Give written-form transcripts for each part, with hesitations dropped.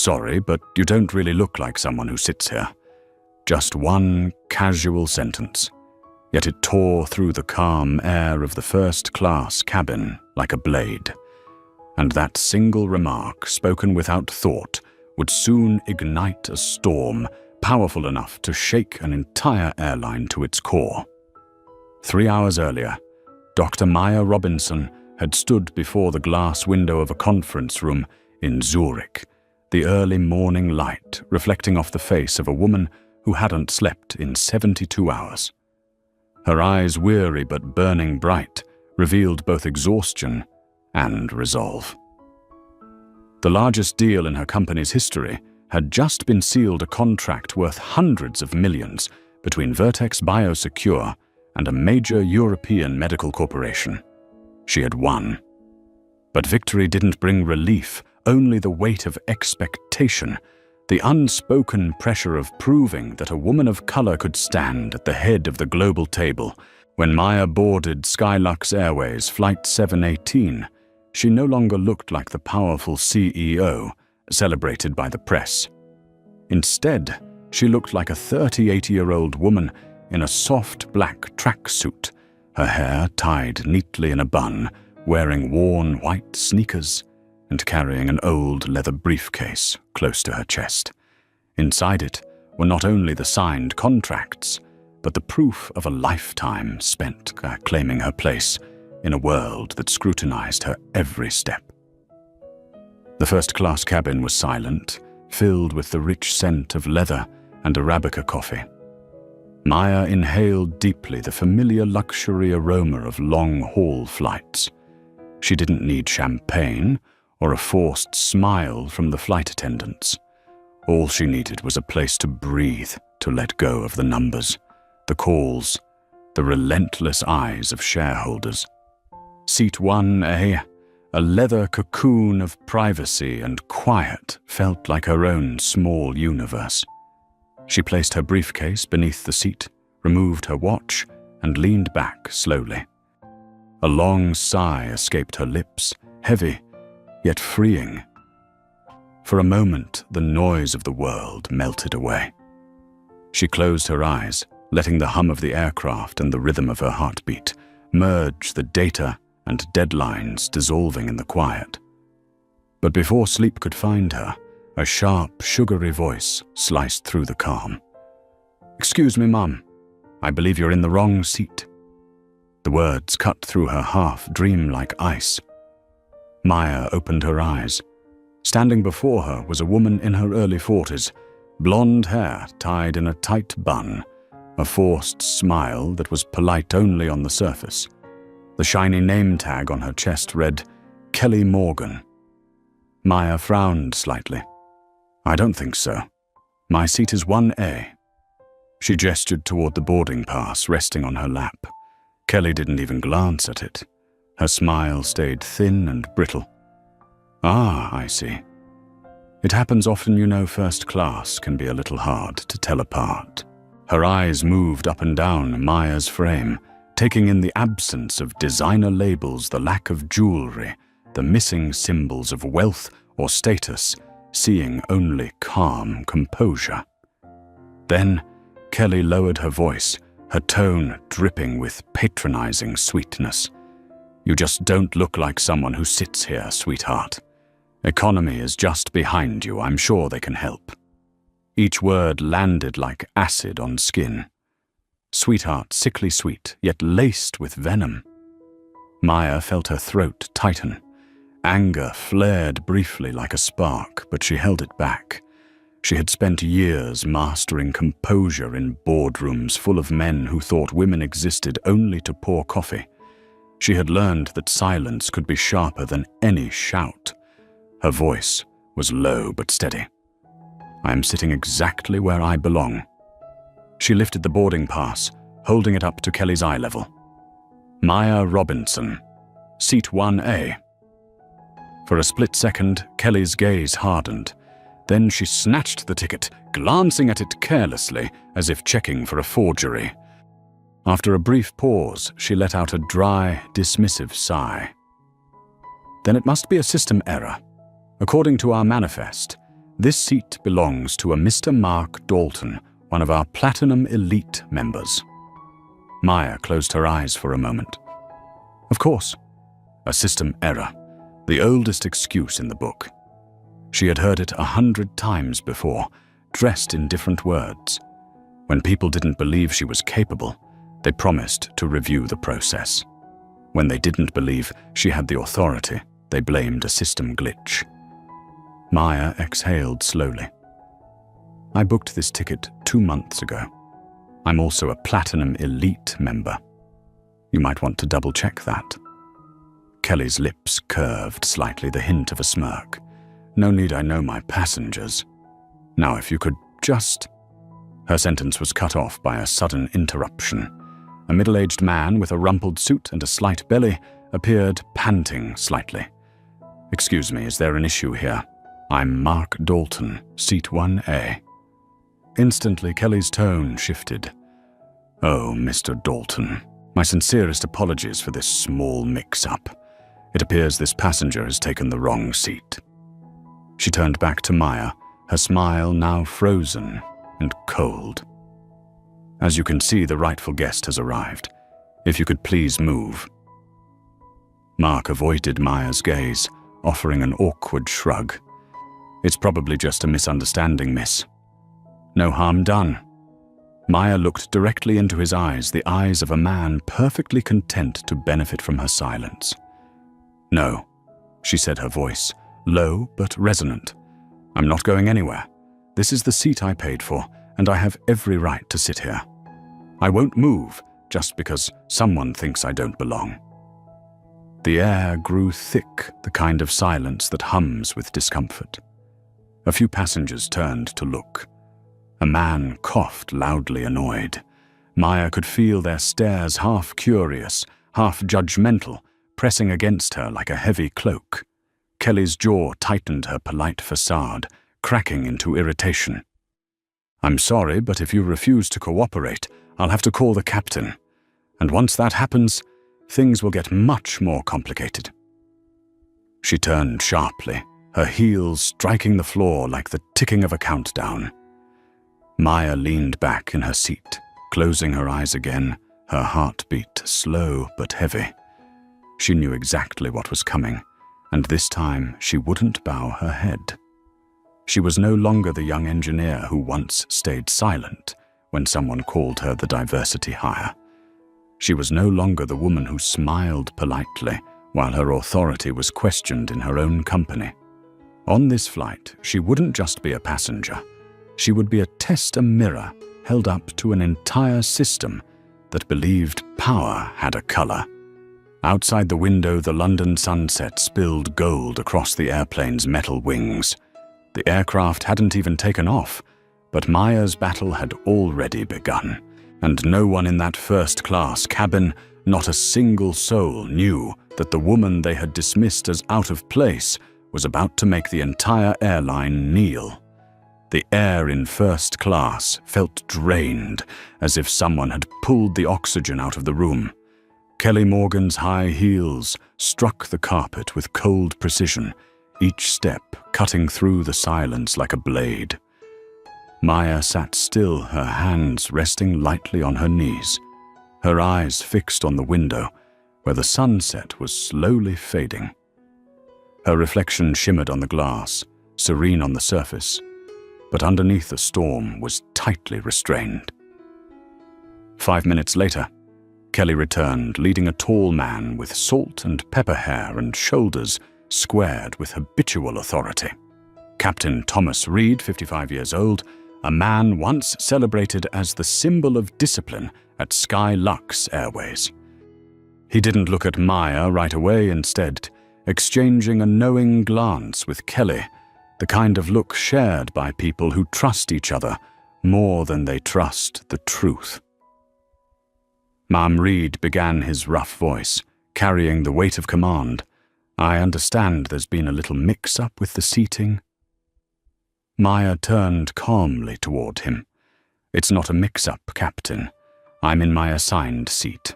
Sorry, but you don't really look like someone who sits here. Just one casual sentence, yet it tore through the calm air of the first-class cabin like a blade. And that single remark, spoken without thought, would soon ignite a storm powerful enough to shake an entire airline to its core. 3 hours earlier, Dr. Maya Robinson had stood before the glass window of a conference room in Zurich, the early morning light reflecting off the face of a woman who hadn't slept in 72 hours. Her eyes, weary but burning bright, revealed both exhaustion and resolve. The largest deal in her company's history had just been sealed, a contract worth hundreds of millions between Vertex Biosecure and a major European medical corporation. She had won. But victory didn't bring relief, only the weight of expectation, the unspoken pressure of proving that a woman of color could stand at the head of the global table. When Maya boarded Skylux Airways Flight 718, she no longer looked like the powerful CEO celebrated by the press. Instead, she looked like a 38-year-old woman in a soft black tracksuit, her hair tied neatly in a bun, wearing worn white sneakers, and carrying an old leather briefcase close to her chest. Inside it were not only the signed contracts, but the proof of a lifetime spent claiming her place in a world that scrutinized her every step. The first-class cabin was silent, filled with the rich scent of leather and Arabica coffee. Maya inhaled deeply the familiar luxury aroma of long-haul flights. She didn't need champagne or a forced smile from the flight attendants. All she needed was a place to breathe, to let go of the numbers, the calls, the relentless eyes of shareholders. Seat 1A, a leather cocoon of privacy and quiet, felt like her own small universe. She placed her briefcase beneath the seat, removed her watch, and leaned back slowly. A long sigh escaped her lips, heavy, yet freeing. For a moment, the noise of the world melted away. She closed her eyes, letting the hum of the aircraft and the rhythm of her heartbeat merge, the data and deadlines dissolving in the quiet. But before sleep could find her, a sharp, sugary voice sliced through the calm. "Excuse me, Mum. I believe you're in the wrong seat." The words cut through her half-dream-like ice. Maya opened her eyes. Standing before her was a woman in her early 40s, blonde hair tied in a tight bun, a forced smile that was polite only on the surface. The shiny name tag on her chest read, Kelly Morgan. Maya frowned slightly. "I don't think so. My seat is 1A. She gestured toward the boarding pass resting on her lap. Kelly didn't even glance at it. Her smile stayed thin and brittle. "Ah, I see. It happens often, you know. First class can be a little hard to tell apart." Her eyes moved up and down Maya's frame, taking in the absence of designer labels, the lack of jewelry, the missing symbols of wealth or status, seeing only calm composure. Then Kelly lowered her voice, her tone dripping with patronizing sweetness. "You just don't look like someone who sits here, sweetheart. Economy is just behind you. I'm sure they can help." Each word landed like acid on skin. Sweetheart, sickly sweet, yet laced with venom. Maya felt her throat tighten. Anger flared briefly like a spark, but she held it back. She had spent years mastering composure in boardrooms full of men who thought women existed only to pour coffee. She had learned that silence could be sharper than any shout. Her voice was low but steady. "I am sitting exactly where I belong." She lifted the boarding pass, holding it up to Kelly's eye level. "Maya Robinson, seat 1A. For a split second, Kelly's gaze hardened. Then she snatched the ticket, glancing at it carelessly, as if checking for a forgery. After a brief pause, she let out a dry, dismissive sigh. "Then it must be a system error. According to our manifest, This seat belongs to a Mr. Mark Dalton, one of our Platinum Elite members. Maya closed her eyes for a moment. Of course, a system error, the oldest excuse in the book. She had heard it 100 times before, dressed in different words. When people didn't believe she was capable, they promised to review the process. When they didn't believe she had the authority, they blamed a system glitch. Maya exhaled slowly. I booked this ticket 2 months ago. I'm also a Platinum Elite member. You might want to double-check that. Kelly's lips curved slightly, the hint of a smirk. No need I know my passengers. Now if you could just... Her sentence was cut off by a sudden interruption. A middle-aged man with a rumpled suit and a slight belly appeared, panting slightly. Excuse me, is there an issue here? I'm Mark Dalton, seat 1A. Instantly, Kelly's tone shifted. Oh, Mr. Dalton, my sincerest apologies for this small mix-up. It appears this passenger has taken the wrong seat. She turned back to Maya, her smile now frozen and cold. As you can see, the rightful guest has arrived. If you could please move. Mark avoided Maya's gaze, offering an awkward shrug. It's probably just a misunderstanding, miss. No harm done. Maya looked directly into his eyes, the eyes of a man perfectly content to benefit from her silence. No, she said, her voice low but resonant. I'm not going anywhere. This is the seat I paid for, and I have every right to sit here. I won't move just because someone thinks I don't belong. The air grew thick, the kind of silence that hums with discomfort. A few passengers turned to look. A man coughed, loudly annoyed. Maya could feel their stares, half curious, half judgmental, pressing against her like a heavy cloak. Kelly's jaw tightened her polite facade, cracking into irritation. I'm sorry, but if you refuse to cooperate, I'll have to call the captain. And once that happens, things will get much more complicated. She turned sharply, her heels striking the floor like the ticking of a countdown. Maya leaned back in her seat, closing her eyes again, her heartbeat slow but heavy. She knew exactly what was coming, and this time she wouldn't bow her head. She was no longer the young engineer who once stayed silent when someone called her the diversity hire. She was no longer the woman who smiled politely while her authority was questioned in her own company. On this flight, she wouldn't just be a passenger. She would be a tester mirror held up to an entire system that believed power had a color. Outside the window, the London sunset spilled gold across the airplane's metal wings. The aircraft hadn't even taken off, but Maya's battle had already begun, and no one in that first-class cabin, not a single soul, knew that the woman they had dismissed as out of place was about to make the entire airline kneel. The air in first class felt drained, as if someone had pulled the oxygen out of the room. Kelly Morgan's high heels struck the carpet with cold precision, each step cutting through the silence like a blade. Maya sat still, her hands resting lightly on her knees, her eyes fixed on the window, where the sunset was slowly fading. Her reflection shimmered on the glass, serene on the surface, but underneath the storm was tightly restrained. 5 minutes later, Kelly returned, leading a tall man with salt and pepper hair and shoulders squared with habitual authority. Captain Thomas Reed, 55 years old, a man once celebrated as the symbol of discipline at Skylux Airways. He didn't look at Maya right away, instead exchanging a knowing glance with Kelly, the kind of look shared by people who trust each other more than they trust the truth. Ma'am Reed began his rough voice, carrying the weight of command. I understand there's been a little mix-up with the seating. Maya turned calmly toward him. It's not a mix-up, Captain. I'm in my assigned seat.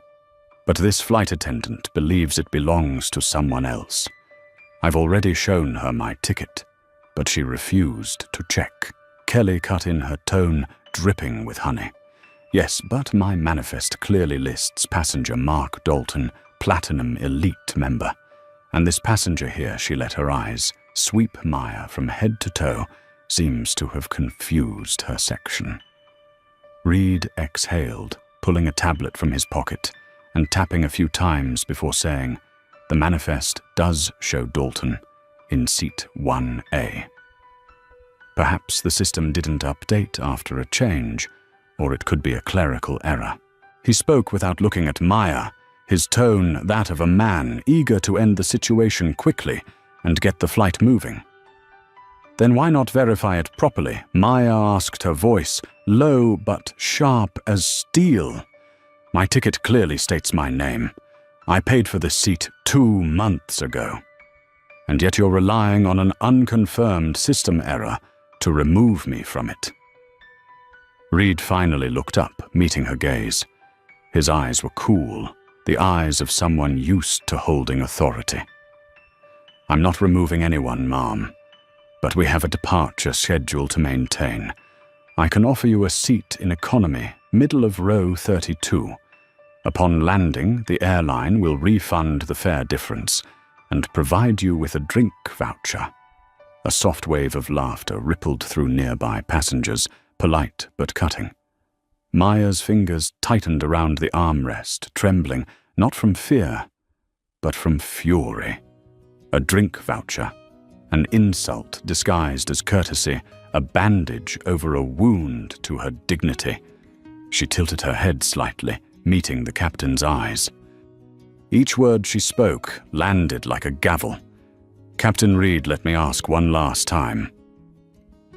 But this flight attendant believes it belongs to someone else. I've already shown her my ticket. but she refused to check. Kelly cut in, her tone dripping with honey. Yes, but my manifest clearly lists passenger Mark Dalton, Platinum Elite member. And this passenger here, she let her eyes sweep Maya from head to toe, seems to have confused her section. Reed exhaled, pulling a tablet from his pocket and tapping a few times before saying, "The manifest does show Dalton in seat 1A. Perhaps the system didn't update after a change, or it could be a clerical error." He spoke without looking at Maya, his tone that of a man eager to end the situation quickly and get the flight moving. "Then why not verify it properly?" Maya asked, her voice low but sharp as steel. "My ticket clearly states my name. I paid for this seat 2 months ago. And yet you're relying on an unconfirmed system error to remove me from it." Reed finally looked up, meeting her gaze. His eyes were cool, the eyes of someone used to holding authority. "I'm not removing anyone, ma'am, but we have a departure schedule to maintain. I can offer you a seat in economy, middle of row 32. Upon landing, the airline will refund the fare difference and provide you with a drink voucher." A soft wave of laughter rippled through nearby passengers, polite but cutting. Maya's fingers tightened around the armrest, trembling, not from fear, but from fury. A drink voucher, an insult disguised as courtesy, a bandage over a wound to her dignity. She tilted her head slightly, meeting the captain's eyes. Each word she spoke landed like a gavel. "Captain Reed, let me ask one last time.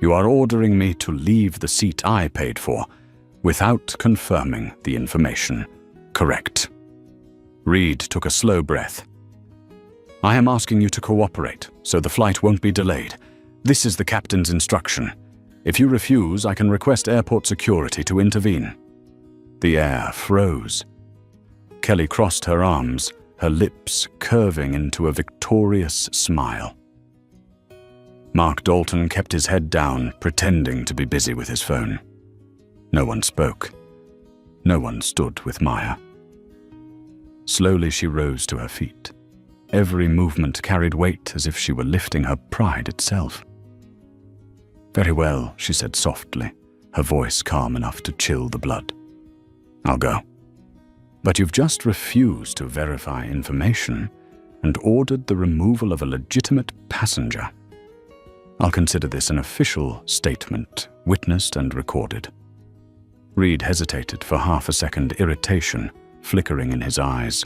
You are ordering me to leave the seat I paid for without confirming the information, correct?" Reed took a slow breath. "I am asking you to cooperate, so the flight won't be delayed. This is the captain's instruction. If you refuse, I can request airport security to intervene." The air froze. Kelly crossed her arms, her lips curving into a victorious smile. Mark Dalton kept his head down, pretending to be busy with his phone. No one spoke. No one stood with Maya. Slowly she rose to her feet. Every movement carried weight, as if she were lifting her pride itself. "Very well," she said softly, her voice calm enough to chill the blood. "I'll go. But you've just refused to verify information and ordered the removal of a legitimate passenger. I'll consider this an official statement, witnessed and recorded." Reed hesitated for half a second, irritation flickering in his eyes.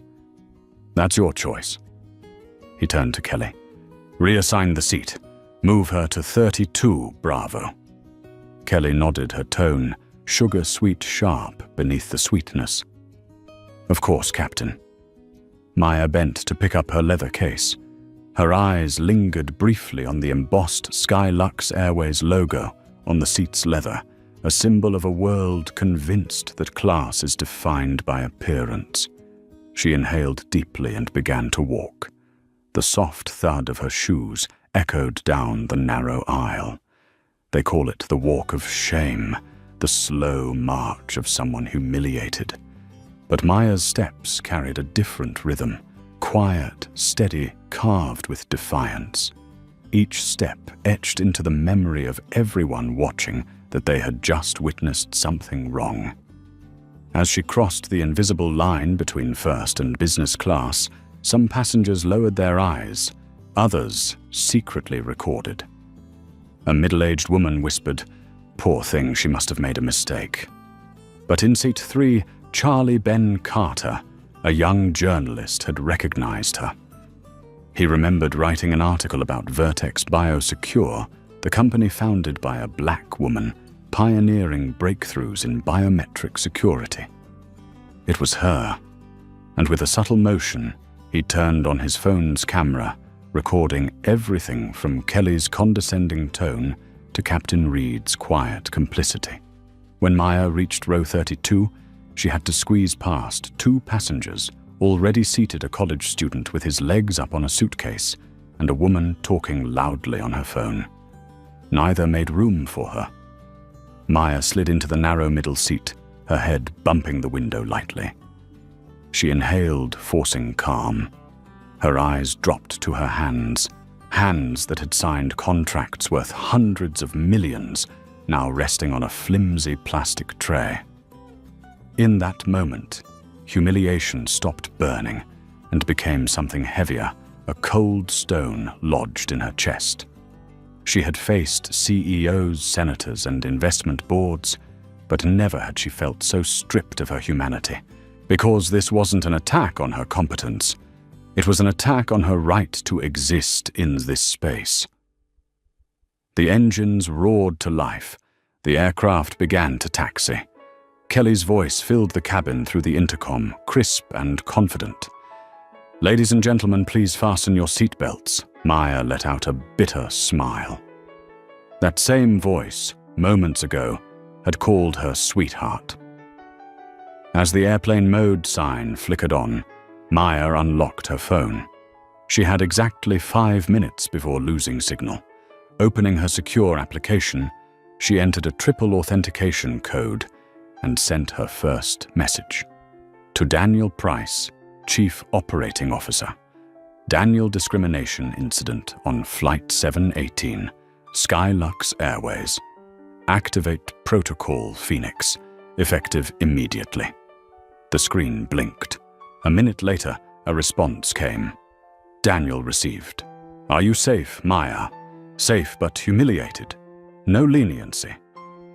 "That's your choice." He turned to Kelly. "Reassign the seat. Move her to 32 Bravo." Kelly nodded, her tone sugar-sweet sharp beneath the sweetness. "Of course, Captain." Maya bent to pick up her leather case. Her eyes lingered briefly on the embossed Skylux Airways logo on the seat's leather, a symbol of a world convinced that class is defined by appearance. She inhaled deeply and began to walk. The soft thud of her shoes echoed down the narrow aisle. They call it the walk of shame, the slow march of someone humiliated. But Maya's steps carried a different rhythm, quiet, steady, carved with defiance. Each step etched into the memory of everyone watching that they had just witnessed something wrong. As she crossed the invisible line between first and business class, some passengers lowered their eyes, others secretly recorded. A middle-aged woman whispered, "Poor thing, she must have made a mistake." But in seat 3, Charlie Ben Carter, a young journalist, had recognized her. He remembered writing an article about Vertex Biosecure, the company founded by a black woman, pioneering breakthroughs in biometric security. It was her, and with a subtle motion, he turned on his phone's camera, recording everything from Kelly's condescending tone to Captain Reed's quiet complicity. When Maya reached row 32, she had to squeeze past 2 passengers, already seated, a college student with his legs up on a suitcase, and a woman talking loudly on her phone. Neither made room for her. Maya slid into the narrow middle seat, her head bumping the window lightly. She inhaled, forcing calm. Her eyes dropped to her hands, hands that had signed contracts worth hundreds of millions, now resting on a flimsy plastic tray. In that moment, humiliation stopped burning and became something heavier, a cold stone lodged in her chest. She had faced CEOs, senators, and investment boards, but never had she felt so stripped of her humanity. Because this wasn't an attack on her competence, it was an attack on her right to exist in this space. The engines roared to life. The aircraft began to taxi. Kelly's voice filled the cabin through the intercom, crisp and confident. "Ladies and gentlemen, please fasten your seatbelts." Maya let out a bitter smile. That same voice, moments ago, had called her sweetheart. As the airplane mode sign flickered on, Maya unlocked her phone. She had exactly 5 minutes before losing signal. Opening her secure application, she entered a triple authentication code and sent her first message. To Daniel Price, Chief Operating Officer. Daniel discrimination incident on Flight 718, Skylux Airways. Activate Protocol Phoenix, effective immediately. The screen blinked. A minute later, a response came. Daniel received. "Are you safe, Maya? Safe but humiliated. No leniency."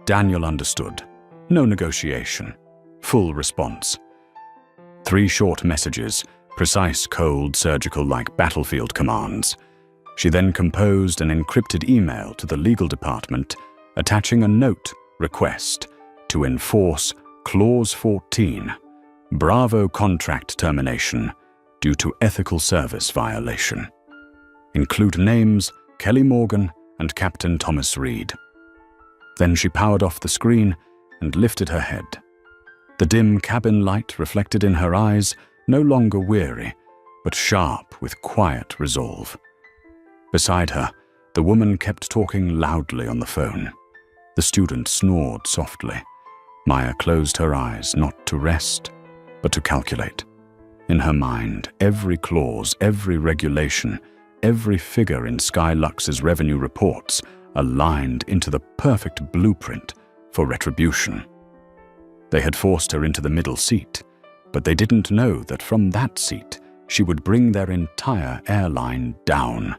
Daniel understood. No negotiation. Full response. 3 short messages, precise, cold, surgical like battlefield commands. She then composed an encrypted email to the legal department, attaching a note request to enforce Clause 14, Bravo contract termination due to ethical service violation. Include names Kelly Morgan and Captain Thomas Reed. Then she powered off the screen and lifted her head. The dim cabin light reflected in her eyes, no longer weary, but sharp with quiet resolve. Beside her, the woman kept talking loudly on the phone. The student snored softly. Maya closed her eyes, not to rest, but to calculate. In her mind, every clause, every regulation, every figure in Skylux's revenue reports aligned into the perfect blueprint for retribution. They had forced her into the middle seat, but they didn't know that from that seat she would bring their entire airline down.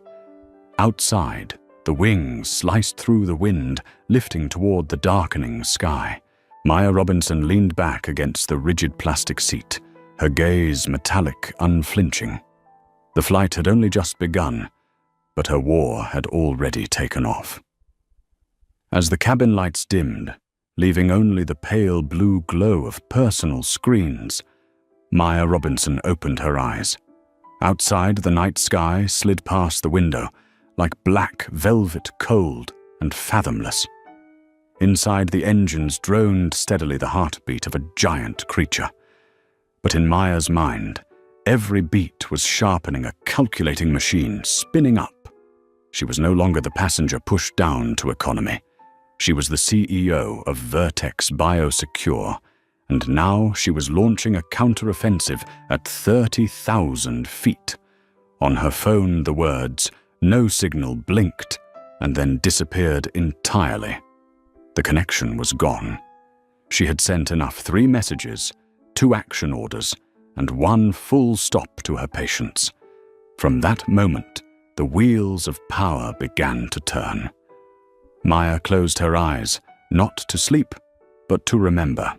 Outside, the wings sliced through the wind, lifting toward the darkening sky. Maya Robinson leaned back against the rigid plastic seat, her gaze metallic, unflinching. The flight had only just begun, but her war had already taken off. As the cabin lights dimmed, leaving only the pale blue glow of personal screens, Maya Robinson opened her eyes. Outside, the night sky slid past the window, like black velvet, cold and fathomless. Inside, the engines droned steadily, the heartbeat of a giant creature. But in Maya's mind, every beat was sharpening, a calculating machine spinning up. She was no longer the passenger pushed down to economy. She was the CEO of Vertex Biosecure, and now she was launching a counteroffensive at 30,000 feet. On her phone, the words, "No signal," blinked and then disappeared entirely. The connection was gone. She had sent enough 3 messages, 2 action orders, and 1 full stop to her patients. From that moment, the wheels of power began to turn. Maya closed her eyes, not to sleep, but to remember.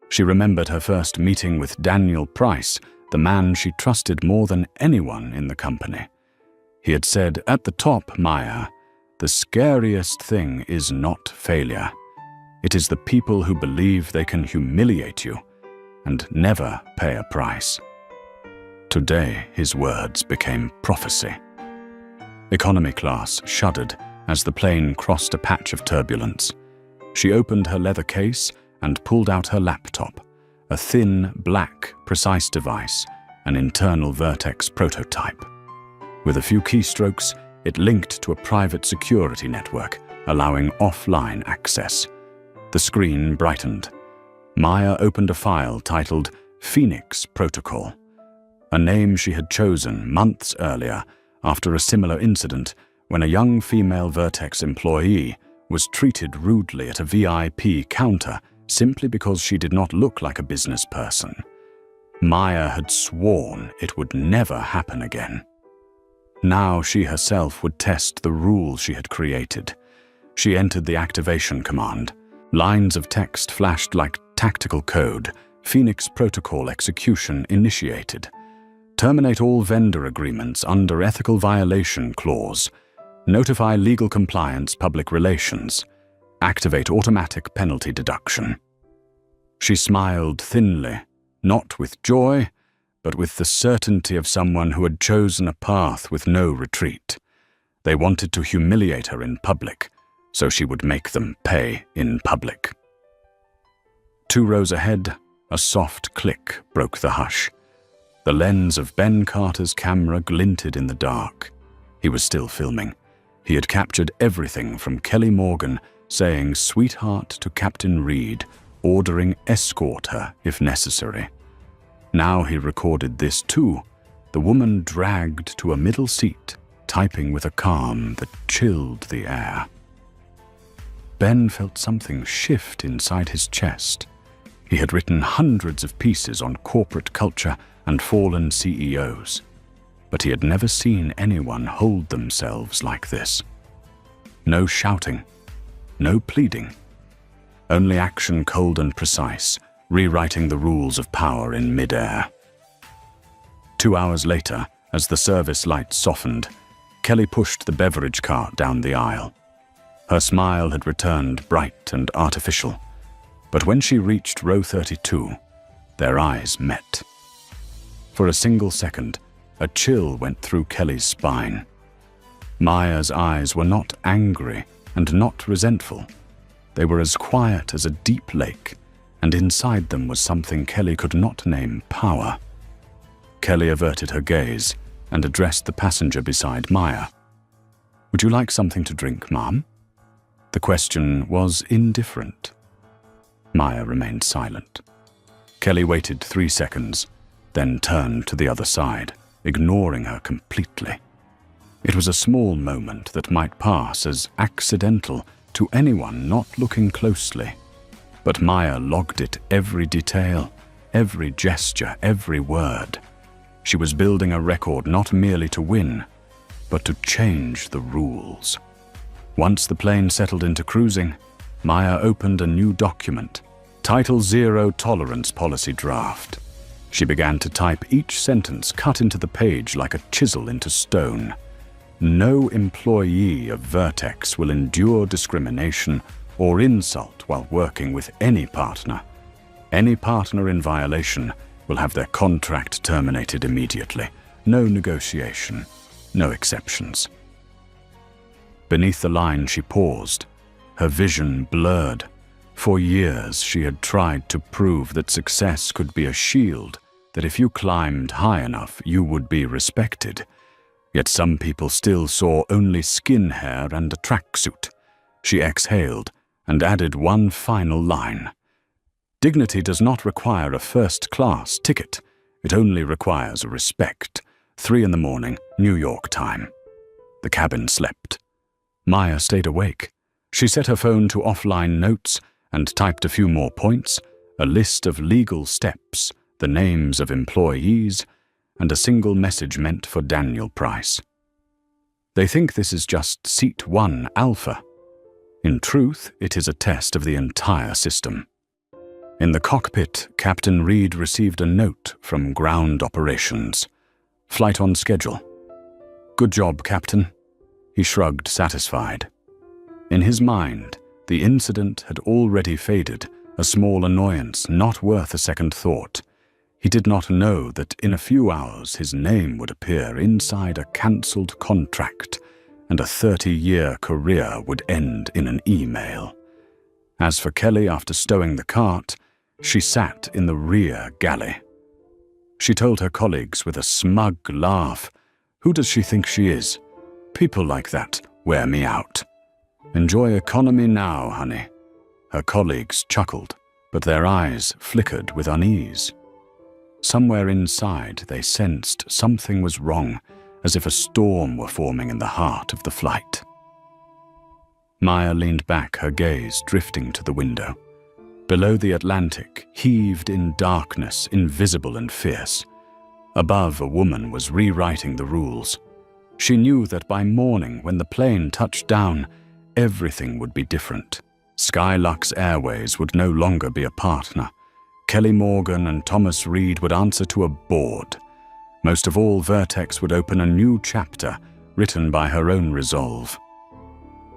She remembered her first meeting with Daniel Price, the man she trusted more than anyone in the company. He had said, "At the top, Maya, the scariest thing is not failure. It is the people who believe they can humiliate you and never pay a price." Today, his words became prophecy. Economy class shuddered as the plane crossed a patch of turbulence. She opened her leather case and pulled out her laptop, a thin, black, precise device, an internal Vertex prototype. With a few keystrokes, it linked to a private security network, allowing offline access. The screen brightened. Maya opened a file titled Phoenix Protocol, a name she had chosen months earlier after a similar incident when a young female Vertex employee was treated rudely at a VIP counter simply because she did not look like a business person. Maya had sworn it would never happen again. Now she herself would test the rules she had created. She entered the activation command. Lines of text flashed like tactical code. Phoenix Protocol execution initiated. Terminate all vendor agreements under ethical violation clause. Notify legal compliance public relations. Activate automatic penalty deduction. She smiled thinly, not with joy, but with the certainty of someone who had chosen a path with no retreat. They wanted to humiliate her in public, so she would make them pay in public. 2 rows ahead, a soft click broke the hush. The lens of Ben Carter's camera glinted in the dark. He was still filming. He had captured everything from Kelly Morgan saying "sweetheart" to Captain Reed, ordering escort her if necessary. Now he recorded this too, the woman dragged to a middle seat, typing with a calm that chilled the air. Ben felt something shift inside his chest. He had written hundreds of pieces on corporate culture and fallen CEOs, but he had never seen anyone hold themselves like this. No shouting, no pleading, only action cold and precise, rewriting the rules of power in midair. 2 hours later, as the service lights softened, Kelly pushed the beverage cart down the aisle. Her smile had returned bright and artificial, but when she reached row 32, their eyes met. For a single second, a chill went through Kelly's spine. Maya's eyes were not angry and not resentful. They were as quiet as a deep lake, and inside them was something Kelly could not name power. Kelly averted her gaze and addressed the passenger beside Maya. "Would you like something to drink, ma'am?" The question was indifferent. Maya remained silent. Kelly waited 3 seconds, then turned to the other side, ignoring her completely. It was a small moment that might pass as accidental to anyone not looking closely. But Maya logged it, every detail, every gesture, every word. She was building a record not merely to win, but to change the rules. Once the plane settled into cruising, Maya opened a new document, Title Zero Tolerance Policy Draft. She began to type each sentence cut into the page like a chisel into stone. No employee of Vertex will endure discrimination or insult while working with any partner. Any partner in violation will have their contract terminated immediately. No negotiation, no exceptions. Beneath the line she paused, her vision blurred. For years she had tried to prove that success could be a shield, that if you climbed high enough you would be respected. Yet some people still saw only skin hair and a tracksuit. She exhaled and added one final line. Dignity does not require a first-class ticket. It only requires respect. 3 in the morning, New York time. The cabin slept. Maya stayed awake. She set her phone to offline notes and typed a few more points, a list of legal steps, the names of employees, and a single message meant for Daniel Price. They think this is just Seat 1 Alpha. In truth, it is a test of the entire system. In the cockpit, Captain Reed received a note from ground operations. Flight on schedule. "Good job, Captain." He shrugged, satisfied. In his mind, the incident had already faded, a small annoyance not worth a second thought. He did not know that in a few hours his name would appear inside a cancelled contract, and a 30-year career would end in an email. As for Kelly, after stowing the cart, she sat in the rear galley. She told her colleagues with a smug laugh, "Who does she think she is? People like that wear me out." Enjoy economy now, honey. Her colleagues chuckled, but their eyes flickered with unease. Somewhere inside, they sensed something was wrong, as if a storm were forming in the heart of the flight. Maya leaned back, her gaze drifting to the window. Below, the Atlantic heaved in darkness, invisible and fierce. Above, a woman was rewriting the rules. She knew that by morning, when the plane touched down, everything would be different. Skylux Airways would no longer be a partner. Kelly Morgan and Thomas Reed would answer to a board. Most of all, Vertex would open a new chapter written by her own resolve.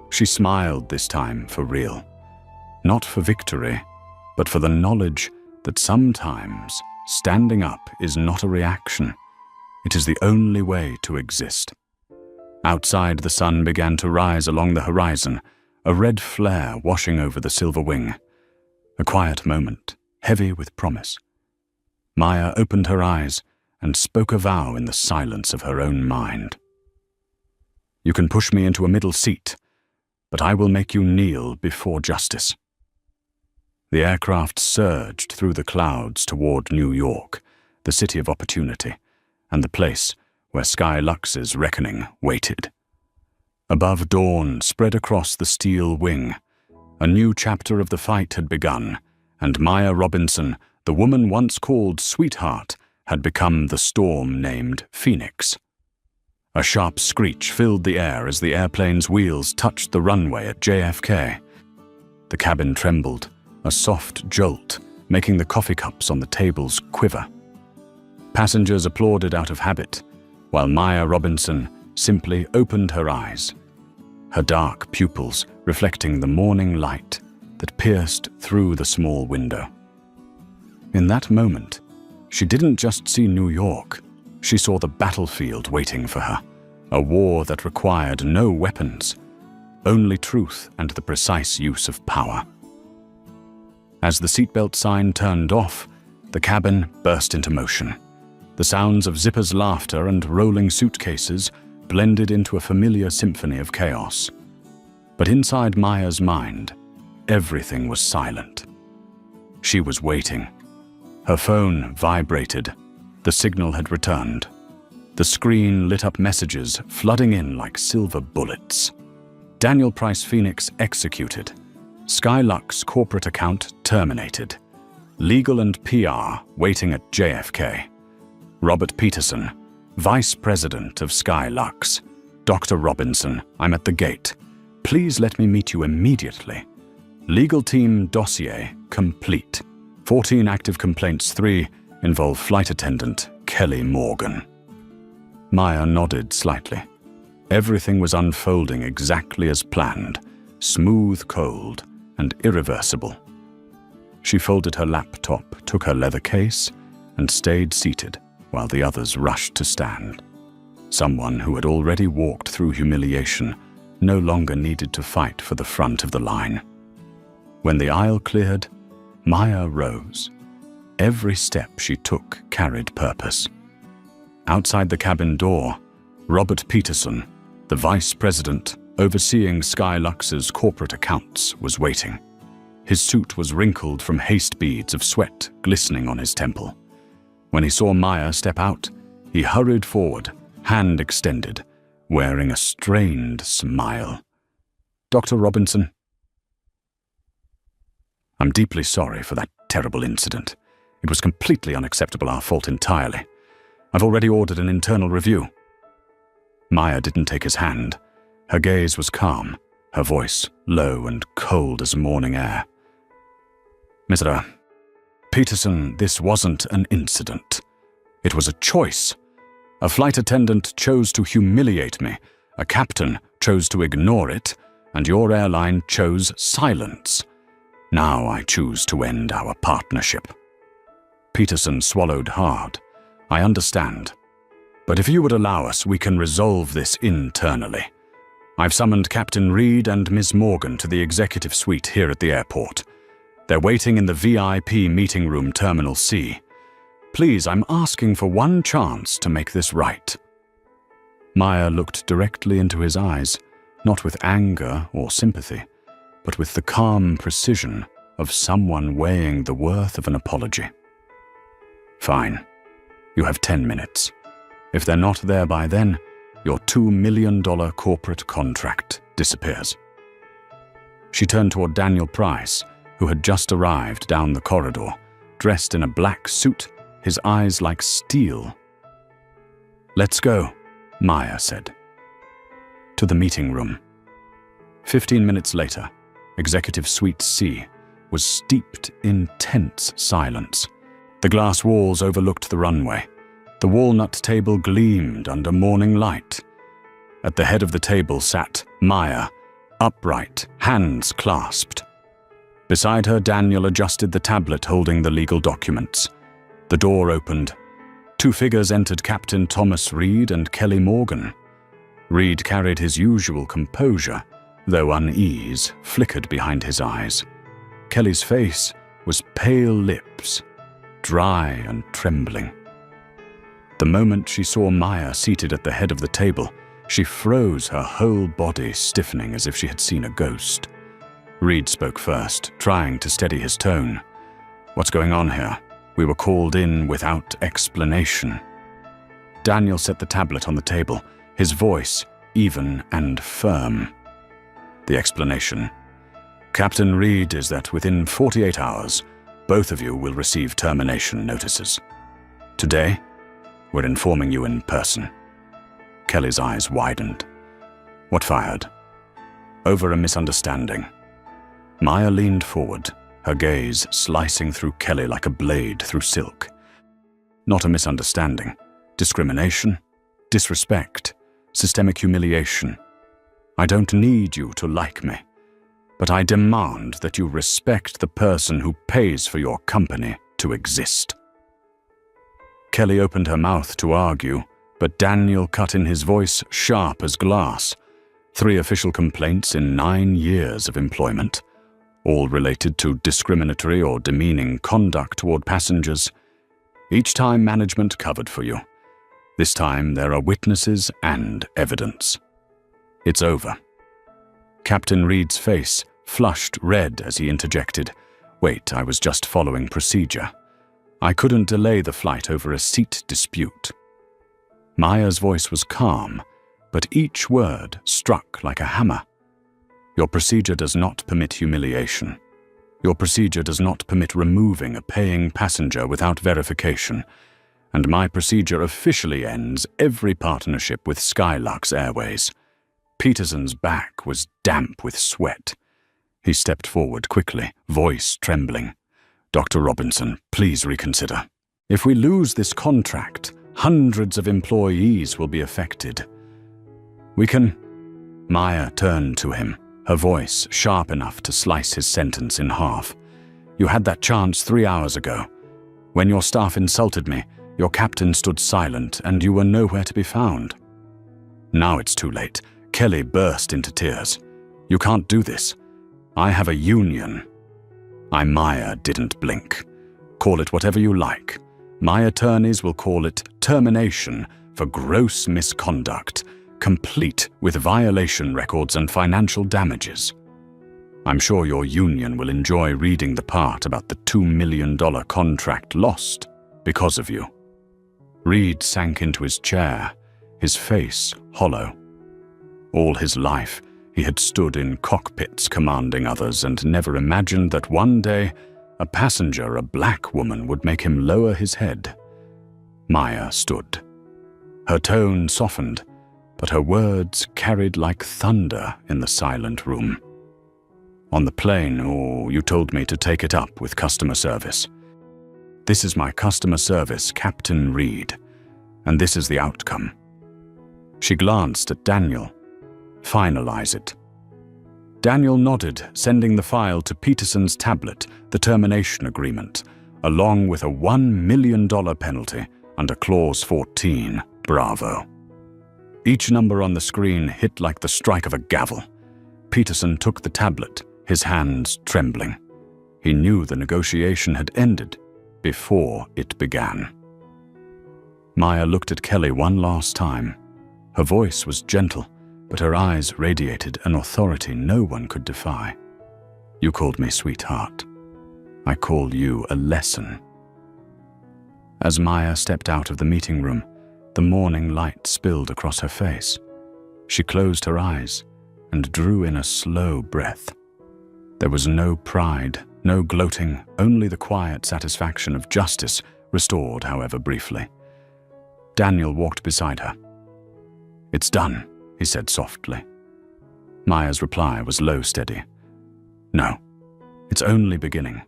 She smiled this time for real. Not for victory, but for the knowledge that sometimes standing up is not a reaction. It is the only way to exist. Outside, the sun began to rise along the horizon, a red flare washing over the silver wing. A quiet moment, heavy with promise. Maya opened her eyes and spoke a vow in the silence of her own mind. "You can push me into a middle seat, but I will make you kneel before justice." The aircraft surged through the clouds toward New York, the city of opportunity, and the place where Skylux's reckoning waited. Above, dawn spread across the steel wing. A new chapter of the fight had begun, and Maya Robinson, the woman once called Sweetheart, had become the storm named Phoenix. A sharp screech filled the air as the airplane's wheels touched the runway at JFK. The cabin trembled, a soft jolt, making the coffee cups on the tables quiver. Passengers applauded out of habit, while Maya Robinson simply opened her eyes, her dark pupils reflecting the morning light that pierced through the small window. In that moment, she didn't just see New York. She saw the battlefield waiting for her, a war that required no weapons, only truth and the precise use of power. As the seatbelt sign turned off, the cabin burst into motion. The sounds of Zipper's laughter and rolling suitcases blended into a familiar symphony of chaos. But inside Maya's mind, everything was silent. She was waiting. Her phone vibrated. The signal had returned. The screen lit up messages flooding in like silver bullets. Daniel Price Phoenix executed. Skylux corporate account terminated. Legal and PR waiting at JFK. Robert Peterson, Vice President of Skylux. Dr. Robinson, I'm at the gate. Please let me meet you immediately. Legal team dossier complete. 14 active complaints, 3 involve flight attendant Kelly Morgan. Maya nodded slightly. Everything was unfolding exactly as planned, smooth, cold, and irreversible. She folded her laptop, took her leather case, and stayed seated while the others rushed to stand. Someone who had already walked through humiliation no longer needed to fight for the front of the line. When the aisle cleared, Maya rose. Every step she took carried purpose. Outside the cabin door, Robert Peterson, the vice president overseeing Skylux's corporate accounts, was waiting. His suit was wrinkled from haste beads of sweat glistening on his temple. When he saw Maya step out, he hurried forward, hand extended, wearing a strained smile. "Dr. Robinson, I'm deeply sorry for that terrible incident. It was completely unacceptable, our fault entirely. I've already ordered an internal review." Maya didn't take his hand. Her gaze was calm, her voice low and cold as morning air. "Mr. Peterson, this wasn't an incident. It was a choice. A flight attendant chose to humiliate me, a captain chose to ignore it, and your airline chose silence. Now I choose to end our partnership." Peterson swallowed hard. "I understand. But if you would allow us, we can resolve this internally. I've summoned Captain Reed and Ms. Morgan to the executive suite here at the airport. They're waiting in the VIP meeting room Terminal C. Please, I'm asking for one chance to make this right." Maya looked directly into his eyes, not with anger or sympathy, but with the calm precision of someone weighing the worth of an apology. Fine. You have 10 minutes. If they're not there by then, your $2 million corporate contract disappears. She turned toward Daniel Price, who had just arrived down the corridor, dressed in a black suit, his eyes like steel. "Let's go," Maya said. To the meeting room. 15 minutes later, Executive Suite C was steeped in tense silence. The glass walls overlooked the runway. The walnut table gleamed under morning light. At the head of the table sat Maya, upright, hands clasped. Beside her, Daniel adjusted the tablet holding the legal documents. The door opened. Two figures entered, Captain Thomas Reed and Kelly Morgan. Reed carried his usual composure, though unease flickered behind his eyes. Kelly's face was pale lips, dry and trembling. The moment she saw Maya seated at the head of the table, she froze, her whole body stiffening as if she had seen a ghost. Reed spoke first, trying to steady his tone. "What's going on here? We were called in without explanation." Daniel set the tablet on the table, his voice even and firm. "The explanation. Captain Reed, is that within 48 hours, both of you will receive termination notices. Today, we're informing you in person." Kelly's eyes widened. "What fired?" "Over a misunderstanding." Maya leaned forward, her gaze slicing through Kelly like a blade through silk. "Not a misunderstanding. Discrimination, disrespect, systemic humiliation. I don't need you to like me, but I demand that you respect the person who pays for your company to exist." Kelly opened her mouth to argue, but Daniel cut in, his voice sharp as glass. 3 official complaints in 9 years of employment, all related to discriminatory or demeaning conduct toward passengers. Each time management covered for you. This time there are witnesses and evidence. It's over. Captain Reed's face flushed red as he interjected, "Wait, I was just following procedure. I couldn't delay the flight over a seat dispute." Maya's voice was calm, but each word struck like a hammer. "Your procedure does not permit humiliation. Your procedure does not permit removing a paying passenger without verification. And my procedure officially ends every partnership with Skylux Airways." Peterson's back was damp with sweat. He stepped forward quickly, voice trembling. "Dr. Robinson, please reconsider. If we lose this contract, hundreds of employees will be affected. We can—" Maya turned to him, her voice sharp enough to slice his sentence in half. "You had that chance 3 hours ago. When your staff insulted me, your captain stood silent and you were nowhere to be found. Now it's too late." Kelly burst into tears. "You can't do this. I have a union." Maya didn't blink. "Call it whatever you like. My attorneys will call it termination for gross misconduct, complete with violation records and financial damages. I'm sure your union will enjoy reading the part about the $2 million contract lost because of you." Reed sank into his chair, his face hollow. All his life, he had stood in cockpits commanding others and never imagined that one day a passenger, a black woman, would make him lower his head. Maya stood. Her tone softened, but her words carried like thunder in the silent room. "On the plane, or you told me to take it up with customer service. This is my customer service, Captain Reed, and this is the outcome." She glanced at Daniel. "Finalize it." Daniel nodded, sending the file to Peterson's tablet, the termination agreement, along with a $1 million penalty under Clause 14, Bravo. Each number on the screen hit like the strike of a gavel. Peterson took the tablet, his hands trembling. He knew the negotiation had ended before it began. Maya looked at Kelly one last time. Her voice was gentle, but her eyes radiated an authority no one could defy. "You called me sweetheart. I call you a lesson." As Maya stepped out of the meeting room, the morning light spilled across her face. She closed her eyes and drew in a slow breath. There was no pride, no gloating, only the quiet satisfaction of justice, restored, however briefly. Daniel walked beside her. "It's done," he said softly. Maya's reply was low, steady. "No, it's only beginning."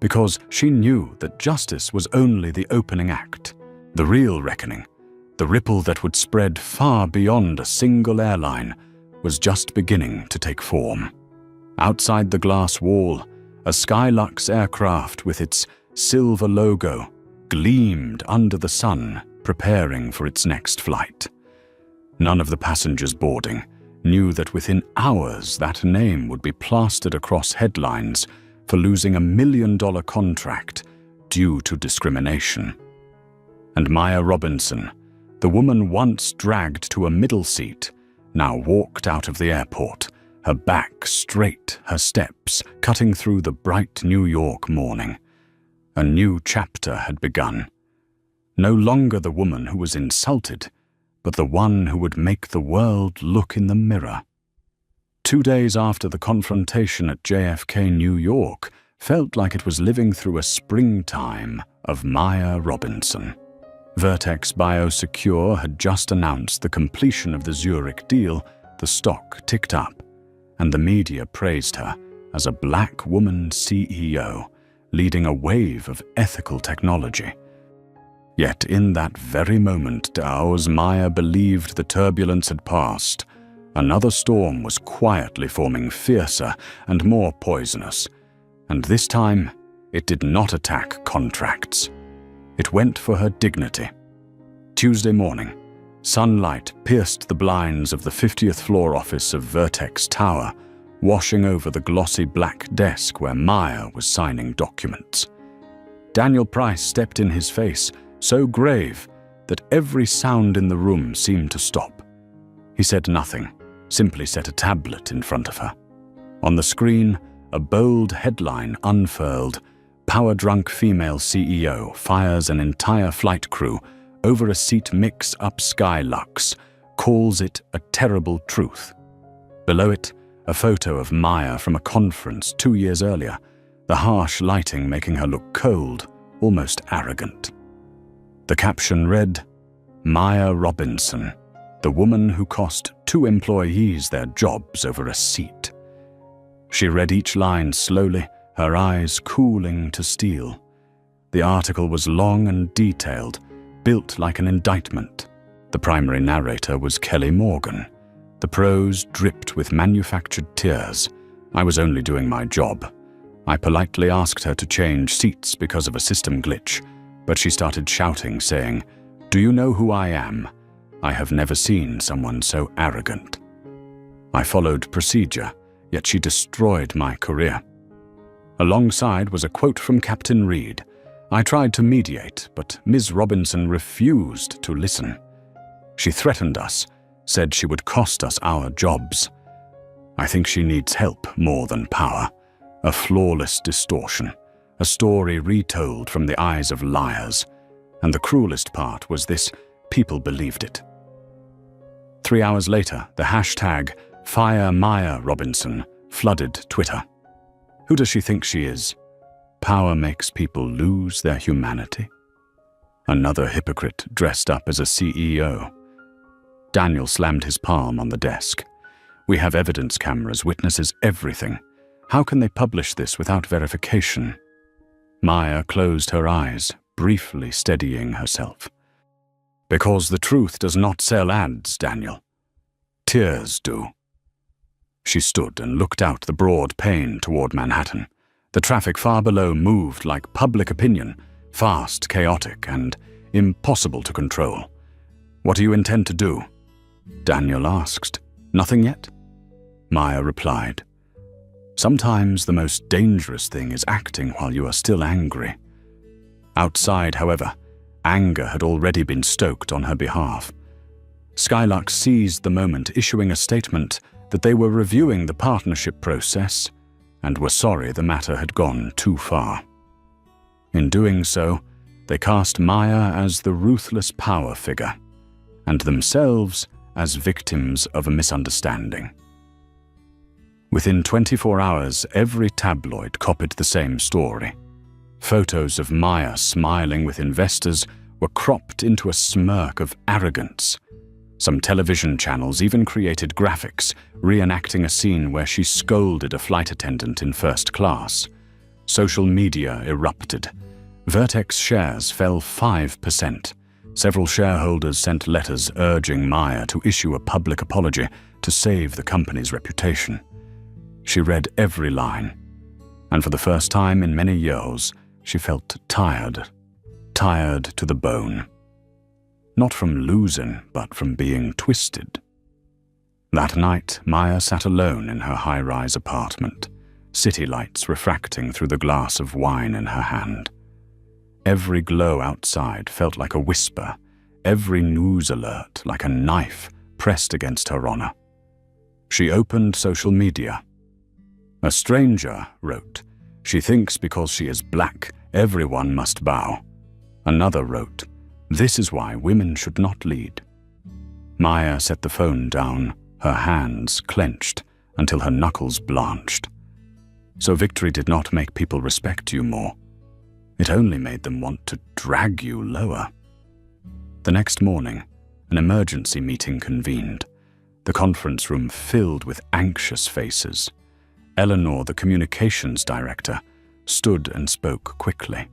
Because she knew that justice was only the opening act. The real reckoning, the ripple that would spread far beyond a single airline, was just beginning to take form. Outside the glass wall, a Skylux aircraft with its silver logo gleamed under the sun, preparing for its next flight. None of the passengers boarding knew that within hours that name would be plastered across headlines for losing $1 million contract due to discrimination. And Maya Robinson, the woman once dragged to a middle seat, now walked out of the airport, her back straight, her steps cutting through the bright New York morning. A new chapter had begun. No longer the woman who was insulted, but the one who would make the world look in the mirror. 2 days after the confrontation at JFK, New York, felt like it was living through a springtime of Maya Robinson. Vertex Biosecure had just announced the completion of the Zurich deal. The stock ticked up, and the media praised her as a black woman CEO, leading a wave of ethical technology. Yet in that very moment, as Maya believed the turbulence had passed, another storm was quietly forming, fiercer and more poisonous. And this time, it did not attack contracts. It went for her dignity. Tuesday morning, sunlight pierced the blinds of the 50th floor office of Vertex Tower, washing over the glossy black desk where Maya was signing documents. Daniel Price stepped in his face, so grave that every sound in the room seemed to stop. He said nothing, simply set a tablet in front of her. On the screen, a bold headline unfurled: "Power-drunk female CEO fires an entire flight crew over a seat mix-up Skylux, calls it a terrible truth." Below it, a photo of Maya from a conference 2 years earlier, the harsh lighting making her look cold, almost arrogant. The caption read, "Maya Robinson, the woman who cost 2 employees their jobs over a seat." She read each line slowly, her eyes cooling to steel. The article was long and detailed, built like an indictment. The primary narrator was Kelly Morgan. The prose dripped with manufactured tears. I was only doing my job. I politely asked her to change seats because of a system glitch, but she started shouting, saying, "Do you know who I am? I have never seen someone so arrogant." I followed procedure, yet she destroyed my career. Alongside was a quote from Captain Reed. I tried to mediate, but Ms. Robinson refused to listen. She threatened us, said she would cost us our jobs. I think she needs help more than power. A flawless distortion, a story retold from the eyes of liars. And the cruelest part was this: people believed it. 3 hours later, the hashtag #FireMayaRobinson flooded Twitter. Who does she think she is? Power makes people lose their humanity? Another hypocrite dressed up as a CEO. Daniel slammed his palm on the desk. We have evidence cameras, witnesses, everything. How can they publish this without verification? Maya closed her eyes, briefly steadying herself. Because the truth does not sell ads, Daniel. Tears do. She stood and looked out the broad pane toward Manhattan. The traffic far below moved like public opinion, fast, chaotic, and impossible to control. What do you intend to do? Daniel asked. Nothing yet? Maya replied. Sometimes the most dangerous thing is acting while you are still angry. Outside, however, anger had already been stoked on her behalf. Skylux seized the moment, issuing a statement that they were reviewing the partnership process and were sorry the matter had gone too far. In doing so, they cast Maya as the ruthless power figure, and themselves as victims of a misunderstanding. Within 24 hours, every tabloid copied the same story. Photos of Maya smiling with investors were cropped into a smirk of arrogance. Some television channels even created graphics reenacting a scene where she scolded a flight attendant in first class. Social media erupted. Vertex shares fell 5%. Several shareholders sent letters urging Maya to issue a public apology to save the company's reputation. She read every line, and for the first time in many years, she felt tired to the bone. Not from losing, but from being twisted. That night, Maya sat alone in her high-rise apartment, city lights refracting through the glass of wine in her hand. Every glow outside felt like a whisper, every news alert like a knife pressed against her honor. She opened social media. A stranger wrote, "She thinks because she is black, everyone must bow." Another wrote, "This is why women should not lead." Maya set the phone down, her hands clenched until her knuckles blanched. So victory did not make people respect you more. It only made them want to drag you lower. The next morning, an emergency meeting convened, the conference room filled with anxious faces. Eleanor, the communications director, stood and spoke quickly.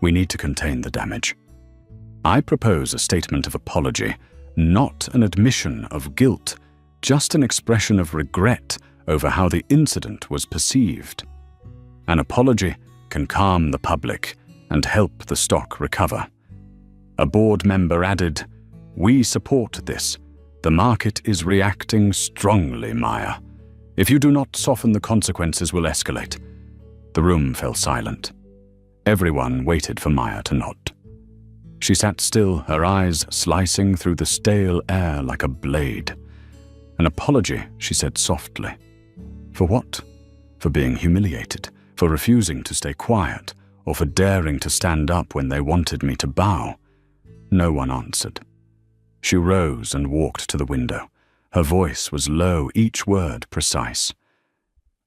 "We need to contain the damage. I propose a statement of apology, not an admission of guilt, just an expression of regret over how the incident was perceived. An apology can calm the public and help the stock recover." A board member added, "We support this. The market is reacting strongly, Maya. If you do not soften, the consequences will escalate." The room fell silent. Everyone waited for Maya to nod. She sat still, her eyes slicing through the stale air like a blade. "An apology," she said softly. "For what? For being humiliated, for refusing to stay quiet, or for daring to stand up when they wanted me to bow?" No one answered. She rose and walked to the window. Her voice was low, each word precise.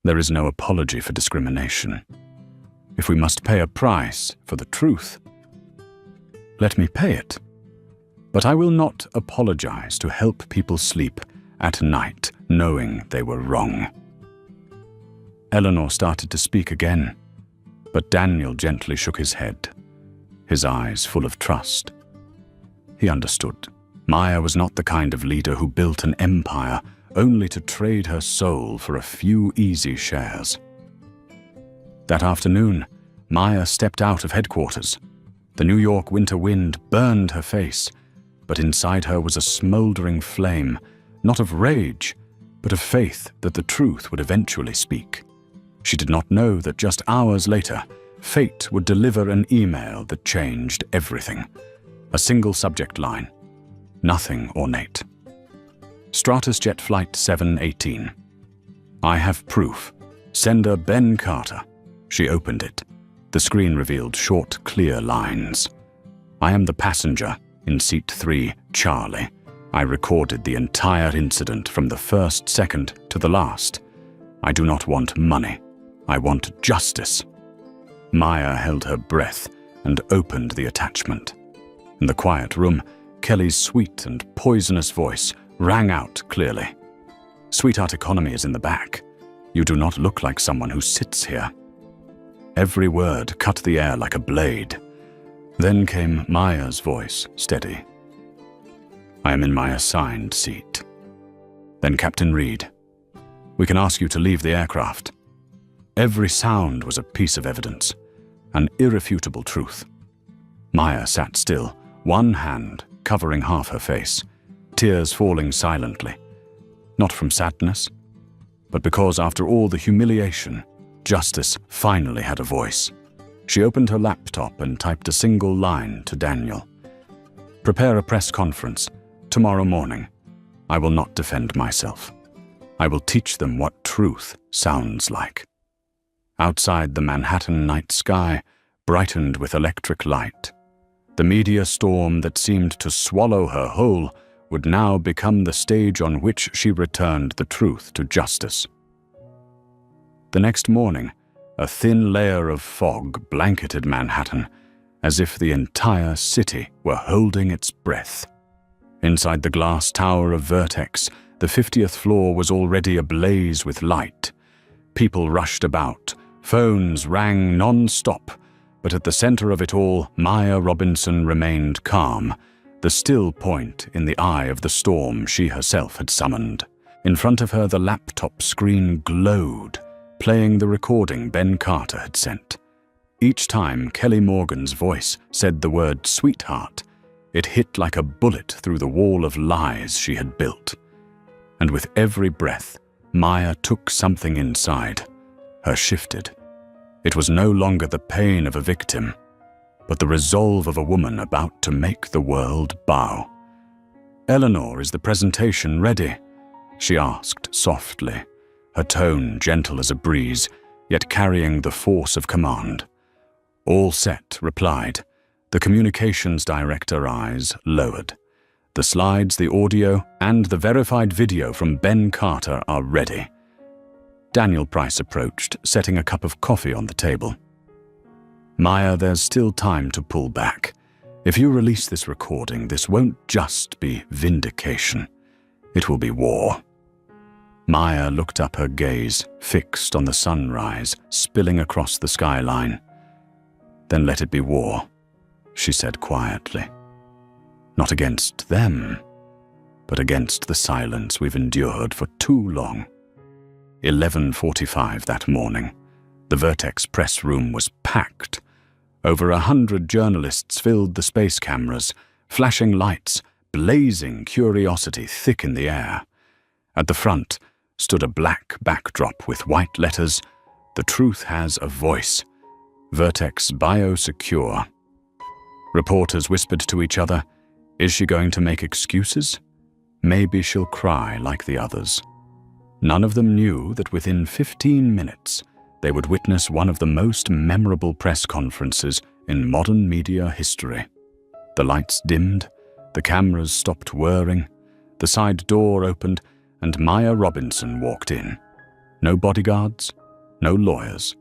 "There is no apology for discrimination. If we must pay a price for the truth, let me pay it. But I will not apologize to help people sleep at night knowing they were wrong." Eleanor started to speak again, but Daniel gently shook his head, his eyes full of trust. He understood. Maya was not the kind of leader who built an empire only to trade her soul for a few easy shares. That afternoon, Maya stepped out of headquarters. The New York winter wind burned her face, but inside her was a smoldering flame, not of rage, but of faith that the truth would eventually speak. She did not know that just hours later, fate would deliver an email that changed everything. A single subject line. Nothing ornate. Stratusjet Flight 718. "I have proof. Sender Ben Carter." She opened it. The screen revealed short, clear lines. "I am the passenger in seat 3, Charlie. I recorded the entire incident from the first second to the last. I do not want money. I want justice." Maya held her breath and opened the attachment. In the quiet room, Kelly's sweet and poisonous voice rang out clearly. "Sweetheart Economy is in the back. You do not look like someone who sits here." Every word cut the air like a blade. Then came Maya's voice, steady. "I am in my assigned seat." Then Captain Reed, "We can ask you to leave the aircraft." Every sound was a piece of evidence, an irrefutable truth. Maya sat still, one hand covering half her face, tears falling silently, not from sadness, but because after all the humiliation, justice finally had a voice. She opened her laptop and typed a single line to Daniel. "Prepare a press conference. Tomorrow morning, I will not defend myself. I will teach them what truth sounds like. Outside, the Manhattan night sky brightened with electric light. The media storm that seemed to swallow her whole would now become the stage on which she returned the truth to justice. The next morning, a thin layer of fog blanketed Manhattan, as if the entire city were holding its breath. Inside the glass tower of Vertex, the 50th floor was already ablaze with light. People rushed about, phones rang non-stop, but at the center of it all, Maya Robinson remained calm, the still point in the eye of the storm she herself had summoned. In front of her, the laptop screen glowed, playing the recording Ben Carter had sent. Each time Kelly Morgan's voice said the word sweetheart, it hit like a bullet through the wall of lies she had built. And with every breath, Maya took something inside. Her shifted. It was no longer the pain of a victim, but the resolve of a woman about to make the world bow. "Eleanor, is the presentation ready?" she asked softly, her tone gentle as a breeze, yet carrying the force of command. "All set," replied. The communications director eyes lowered. "The slides, the audio, and the verified video from Ben Carter are ready." Daniel Price approached, setting a cup of coffee on the table. "Maya, there's still time to pull back. If you release this recording, this won't just be vindication. It will be war." Maya looked up, her gaze fixed on the sunrise spilling across the skyline. "Then let it be war," she said quietly. "Not against them, but against the silence we've endured for too long." 11:45 that morning. The Vertex press room was packed. Over 100 journalists filled the space cameras, flashing lights, blazing curiosity thick in the air. At the front stood a black backdrop with white letters, "The truth has a voice. Vertex biosecure." Reporters whispered to each other, "Is she going to make excuses? Maybe she'll cry like the others." None of them knew that within 15 minutes, they would witness one of the most memorable press conferences in modern media history. The lights dimmed, the cameras stopped whirring, the side door opened, and Maya Robinson walked in. No bodyguards, no lawyers,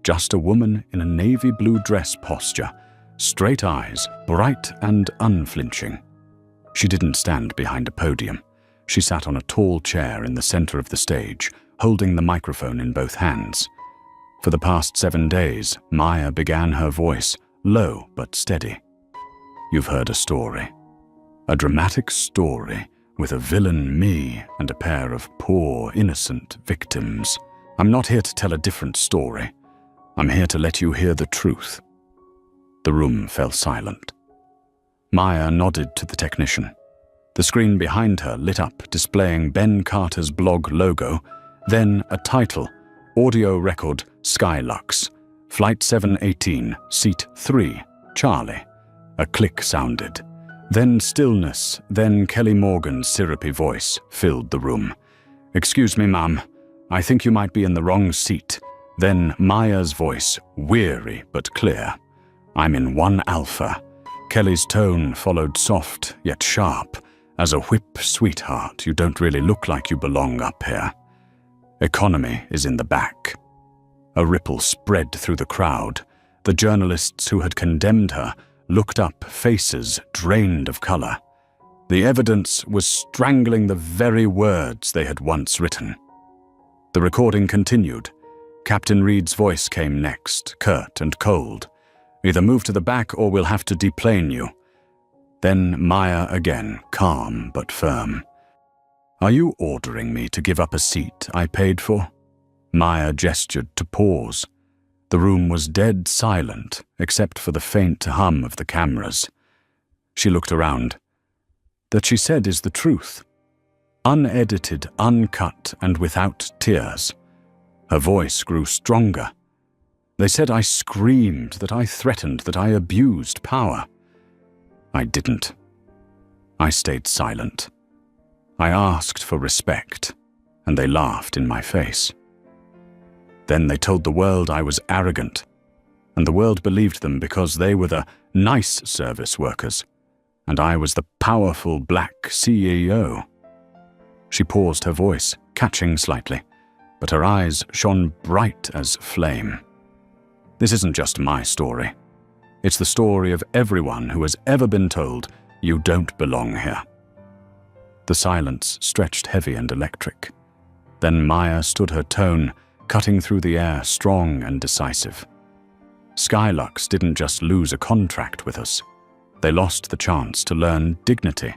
just a woman in a navy blue dress posture, straight eyes, bright and unflinching. She didn't stand behind a podium. She sat on a tall chair in the center of the stage, holding the microphone in both hands. For the past 7 days, Maya began her voice, low but steady. "You've heard a story. A dramatic story with a villain me and a pair of poor, innocent victims. I'm not here to tell a different story. I'm here to let you hear the truth." The room fell silent. Maya nodded to the technician. The screen behind her lit up, displaying Ben Carter's blog logo, then a title, audio record Skylux, Flight 718, Seat 3, Charlie. A click sounded. Then stillness, then Kelly Morgan's syrupy voice filled the room. "Excuse me, ma'am. I think you might be in the wrong seat." Then Maya's voice, weary but clear. "I'm in 1 Alpha." Kelly's tone followed soft yet sharp. "As a whip sweetheart, you don't really look like you belong up here. Economy is in the back." A ripple spread through the crowd. The journalists who had condemned her looked up, faces drained of color. The evidence was strangling the very words they had once written. The recording continued. Captain Reed's voice came next, curt and cold. "Either move to the back or we'll have to deplane you." Then Maya again, calm but firm. "Are you ordering me to give up a seat I paid for?" Maya gestured to pause. The room was dead silent, except for the faint hum of the cameras. She looked around. "That she said is the truth. Unedited, uncut, and without tears." Her voice grew stronger. "They said I screamed, that I threatened, that I abused power. I didn't. I stayed silent. I asked for respect, and they laughed in my face. Then they told the world I was arrogant, and the world believed them because they were the nice service workers, and I was the powerful black CEO. She paused, her voice catching slightly, but her eyes shone bright as flame. This isn't just my story. It's the story of everyone who has ever been told you don't belong here. The silence stretched heavy and electric. Then Maya stood, her tone cutting through the air, strong and decisive. Skylux didn't just lose a contract with us. They lost the chance to learn dignity.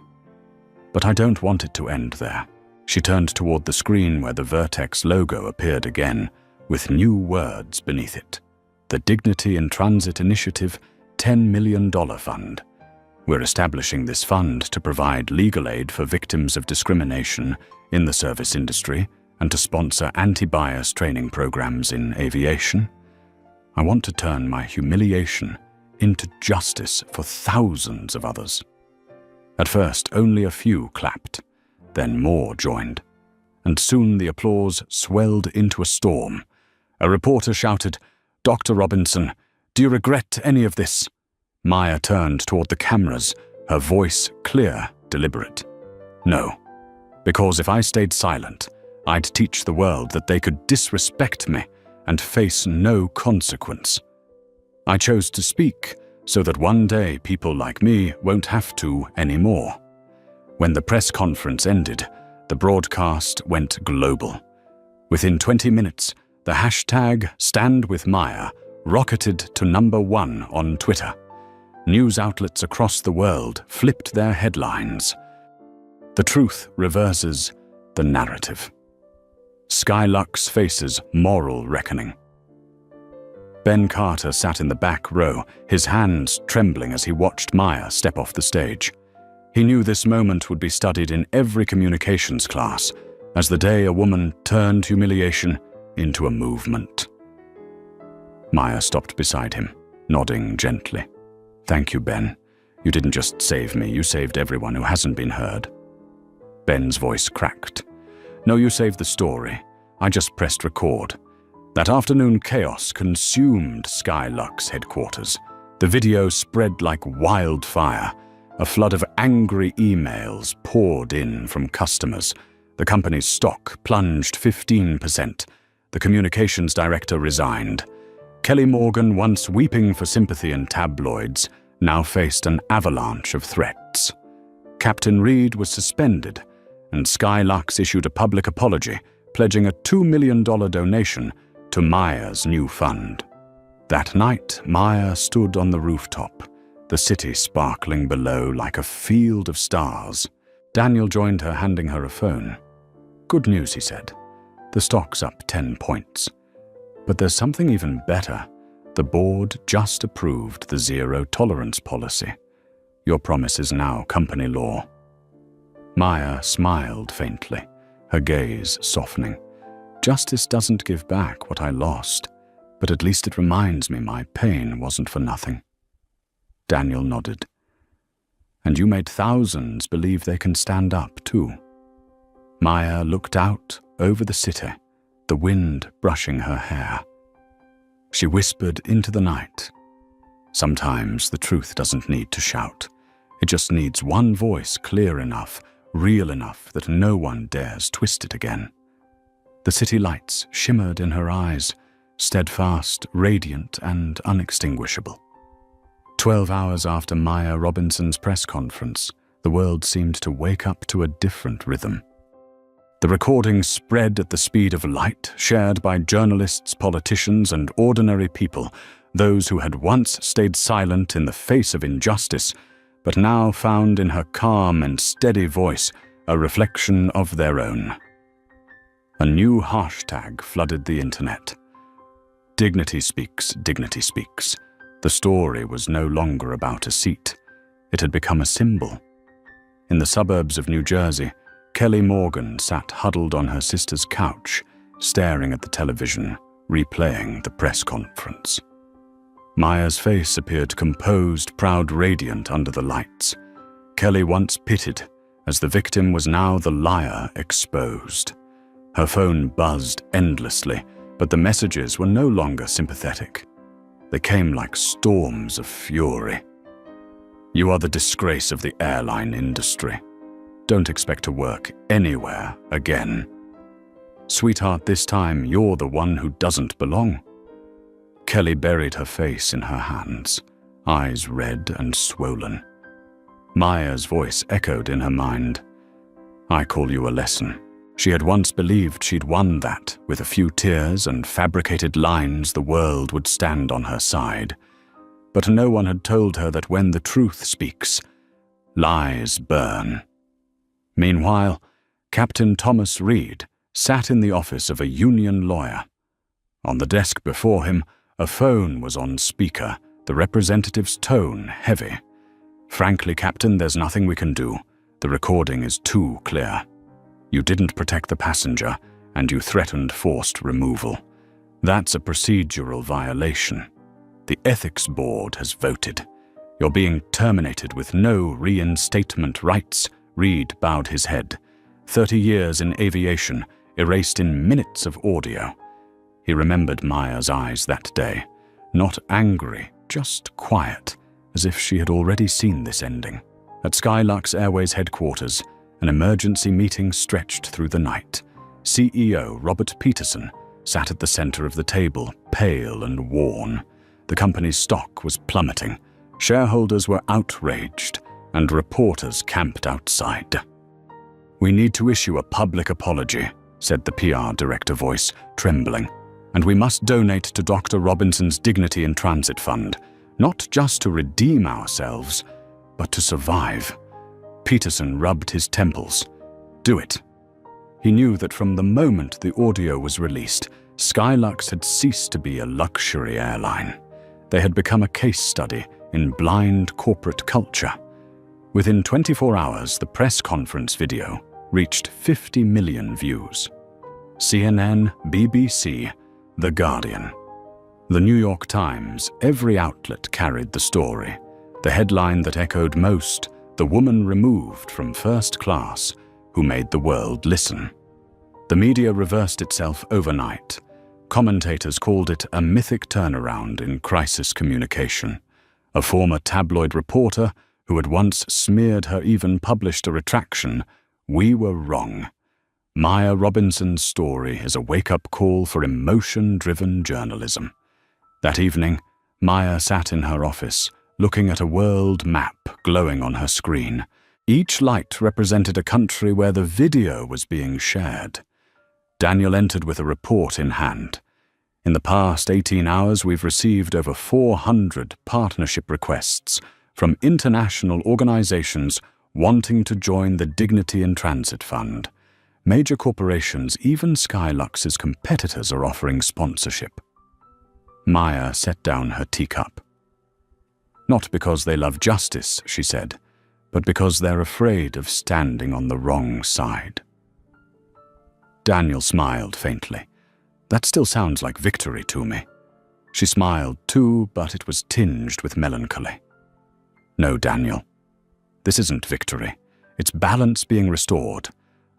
But I don't want it to end there. She turned toward the screen where the Vertex logo appeared again, with new words beneath it. The Dignity in Transit Initiative $10 million fund. We're establishing this fund to provide legal aid for victims of discrimination in the service industry and to sponsor anti-bias training programs in aviation. I want to turn my humiliation into justice for thousands of others. At first, only a few clapped, then more joined, and soon the applause swelled into a storm. A reporter shouted, "Dr. Robinson, do you regret any of this?" Maya turned toward the cameras, her voice clear, deliberate. "No, because if I stayed silent, I'd teach the world that they could disrespect me and face no consequence. I chose to speak so that one day people like me won't have to anymore." When the press conference ended, the broadcast went global. Within 20 minutes, the hashtag #StandWithMaya rocketed to #1 on Twitter. News outlets across the world flipped their headlines. The truth reverses the narrative. Skylux faces moral reckoning. Ben Carter sat in the back row, his hands trembling as he watched Maya step off the stage. He knew this moment would be studied in every communications class as the day a woman turned humiliation into a movement. Maya stopped beside him, nodding gently. "Thank you, Ben. You didn't just save me, you saved everyone who hasn't been heard." Ben's voice cracked. "No, you saved the story. I just pressed record." That afternoon, chaos consumed Skylux headquarters. The video spread like wildfire. A flood of angry emails poured in from customers. The company's stock plunged 15%. The communications director resigned. Kelly Morgan, once weeping for sympathy in tabloids, now faced an avalanche of threats. Captain Reed was suspended, and Skylux issued a public apology, pledging a $2 million donation to Maya's new fund. That night, Maya stood on the rooftop, the city sparkling below like a field of stars. Daniel joined her, handing her a phone. "Good news," he said. "The stock's up 10 points. But there's something even better. The board just approved the zero-tolerance policy. Your promise is now company law." Maya smiled faintly, her gaze softening. "Justice doesn't give back what I lost, but at least it reminds me my pain wasn't for nothing." Daniel nodded. "And you made thousands believe they can stand up, too." Maya looked out over the city, the wind brushing her hair. She whispered into the night. Sometimes the truth doesn't need to shout. It just needs one voice clear enough, real enough that no one dares twist it again. The city lights shimmered in her eyes, steadfast, radiant, and unextinguishable. 12 hours after Maya Robinson's press conference, the world seemed to wake up to a different rhythm. The recording spread at the speed of light, shared by journalists, politicians, and ordinary people, those who had once stayed silent in the face of injustice, but now found in her calm and steady voice a reflection of their own. A new hashtag flooded the internet. Dignity speaks, dignity speaks. The story was no longer about a seat. It had become a symbol. In the suburbs of New Jersey, Kelly Morgan sat huddled on her sister's couch, staring at the television, replaying the press conference. Maya's face appeared composed, proud, radiant under the lights. Kelly once pitied, as the victim was now the liar exposed. Her phone buzzed endlessly, but the messages were no longer sympathetic. They came like storms of fury. "You are the disgrace of the airline industry. Don't expect to work anywhere again. Sweetheart, this time you're the one who doesn't belong." Kelly buried her face in her hands, eyes red and swollen. Maya's voice echoed in her mind. "I call you a lesson." She had once believed she'd won that. With a few tears and fabricated lines, the world would stand on her side. But no one had told her that when the truth speaks, lies burn. Meanwhile, Captain Thomas Reed sat in the office of a union lawyer. On the desk before him, a phone was on speaker, the representative's tone heavy. "Frankly, Captain, there's nothing we can do. The recording is too clear. You didn't protect the passenger, and you threatened forced removal. That's a procedural violation. The Ethics Board has voted. You're being terminated with no reinstatement rights." Reed bowed his head. 30 years in aviation, erased in minutes of audio. He remembered Maya's eyes that day. Not angry, just quiet, as if she had already seen this ending. At Skylux Airways headquarters, an emergency meeting stretched through the night. CEO Robert Peterson sat at the center of the table, pale and worn. The company's stock was plummeting. Shareholders were outraged, and reporters camped outside. "We need to issue a public apology," said the PR director voice, trembling. "And we must donate to Dr. Robinson's Dignity in Transit Fund, not just to redeem ourselves, but to survive." Peterson rubbed his temples. "Do it." He knew that from the moment the audio was released, Skylux had ceased to be a luxury airline. They had become a case study in blind corporate culture. Within 24 hours, the press conference video reached 50 million views. CNN, BBC, The Guardian. The New York Times, every outlet carried the story. The headline that echoed most, "The woman removed from first class who made the world listen." The media reversed itself overnight. Commentators called it a mythic turnaround in crisis communication. A former tabloid reporter who had once smeared her even published a retraction. "We were wrong. Maya Robinson's story is a wake-up call for emotion-driven journalism." That evening, Maya sat in her office, looking at a world map glowing on her screen. Each light represented a country where the video was being shared. Daniel entered with a report in hand. "In the past 18 hours, we've received over 400 partnership requests from international organizations wanting to join the Dignity in Transit Fund. Major corporations, even Skylux's competitors, are offering sponsorship." Maya set down her teacup. "Not because they love justice," she said, "but because they're afraid of standing on the wrong side." Daniel smiled faintly. "That still sounds like victory to me." She smiled too, but it was tinged with melancholy. "No, Daniel. This isn't victory. It's balance being restored.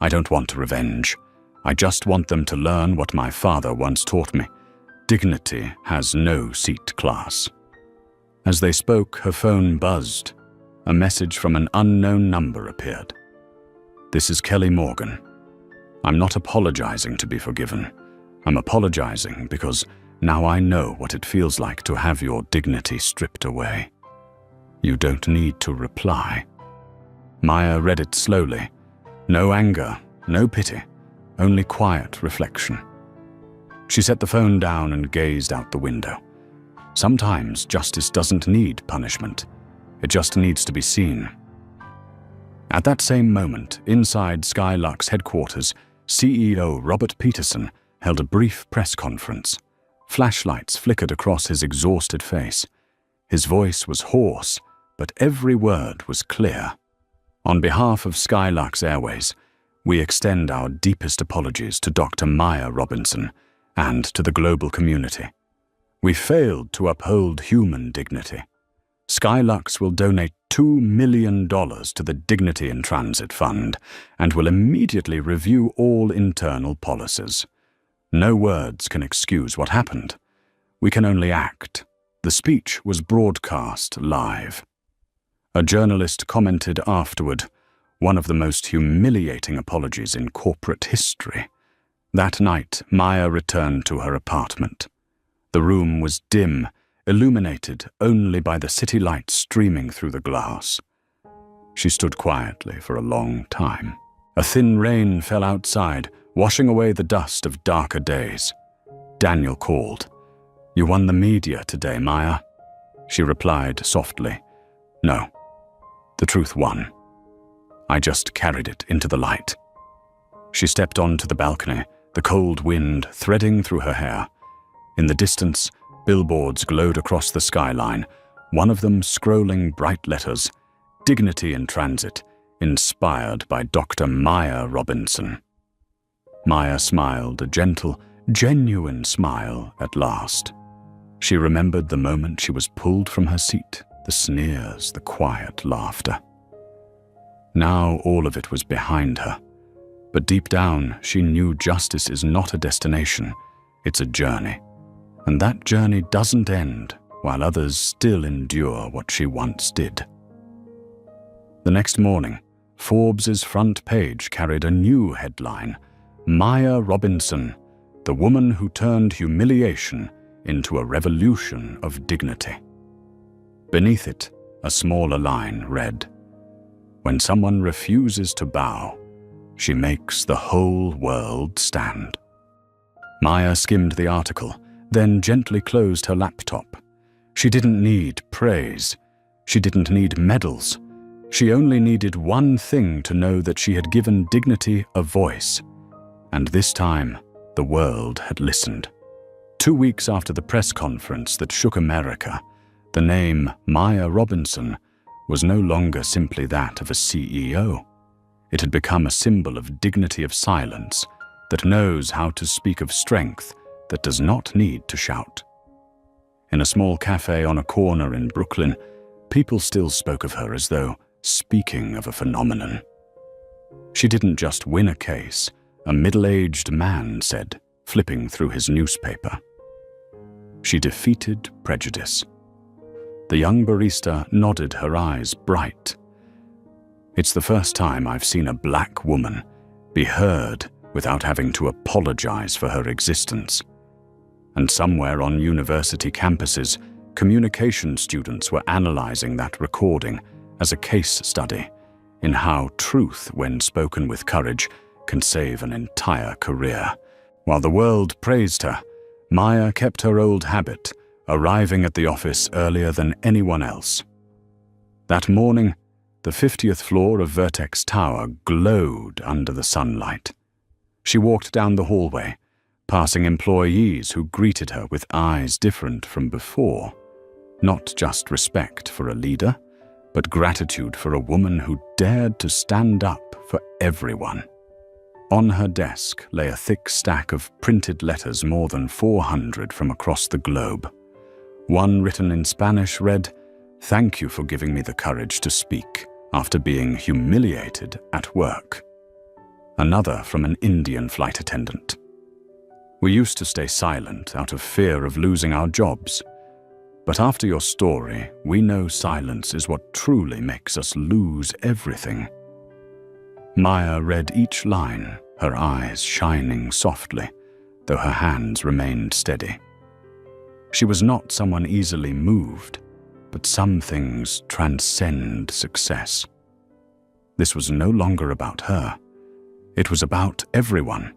I don't want revenge. I just want them to learn what my father once taught me. Dignity has no seat class." As they spoke, her phone buzzed. A message from an unknown number appeared. "This is Kelly Morgan. I'm not apologizing to be forgiven. I'm apologizing because now I know what it feels like to have your dignity stripped away. You don't need to reply." Maya read it slowly. No anger, no pity, only quiet reflection. She set the phone down and gazed out the window. Sometimes justice doesn't need punishment. It just needs to be seen. At that same moment, inside Skylux headquarters, CEO Robert Peterson held a brief press conference. Flashlights flickered across his exhausted face. His voice was hoarse, but every word was clear. "On behalf of Skylux Airways, we extend our deepest apologies to Dr. Maya Robinson and to the global community. We failed to uphold human dignity. Skylux will donate $2 million to the Dignity in Transit Fund and will immediately review all internal policies. No words can excuse what happened. We can only act. The speech was broadcast live. A journalist commented afterward, one of the most humiliating apologies in corporate history. That night, Maya returned to her apartment. The room was dim, illuminated only by the city lights streaming through the glass. She stood quietly for a long time. A thin rain fell outside, washing away the dust of darker days. Daniel called. "You won the media today, Maya." She replied softly, "No, the truth won. I just carried it into the light." She stepped onto the balcony, the cold wind threading through her hair. In the distance, billboards glowed across the skyline, one of them scrolling bright letters, "Dignity in Transit, inspired by Dr. Maya Robinson." Maya smiled, a gentle, genuine smile at last. She remembered the moment she was pulled from her seat, the sneers, the quiet laughter. Now all of it was behind her. But deep down, she knew justice is not a destination, it's a journey. And that journey doesn't end while others still endure what she once did. The next morning, Forbes's front page carried a new headline, "Maya Robinson, the woman who turned humiliation into a revolution of dignity." Beneath it, a smaller line read, "When someone refuses to bow, she makes the whole world stand." Maya skimmed the article, then gently closed her laptop. She didn't need praise. She didn't need medals. She only needed one thing to know that she had given dignity a voice. And this time, the world had listened. 2 weeks after the press conference that shook America, the name Maya Robinson was no longer simply that of a CEO. It had become a symbol of dignity of silence that knows how to speak of strength that does not need to shout. In a small cafe on a corner in Brooklyn, people still spoke of her as though speaking of a phenomenon. She didn't just win a case, a middle-aged man said, flipping through his newspaper. She defeated prejudice. The young barista nodded, her eyes bright. "It's the first time I've seen a black woman be heard without having to apologize for her existence." And somewhere on university campuses, communication students were analyzing that recording as a case study in how truth, when spoken with courage, can save an entire career. While the world praised her, Maya kept her old habit, arriving at the office earlier than anyone else. That morning, the 50th floor of Vertex Tower glowed under the sunlight. She walked down the hallway, passing employees who greeted her with eyes different from before. Not just respect for a leader, but gratitude for a woman who dared to stand up for everyone. On her desk lay a thick stack of printed letters, more than 400 from across the globe. One written in Spanish read, "Thank you for giving me the courage to speak after being humiliated at work." Another from an Indian flight attendant. "We used to stay silent out of fear of losing our jobs. But after your story, we know silence is what truly makes us lose everything." Maya read each line, her eyes shining softly, though her hands remained steady. She was not someone easily moved, but some things transcend success. This was no longer about her. It was about everyone.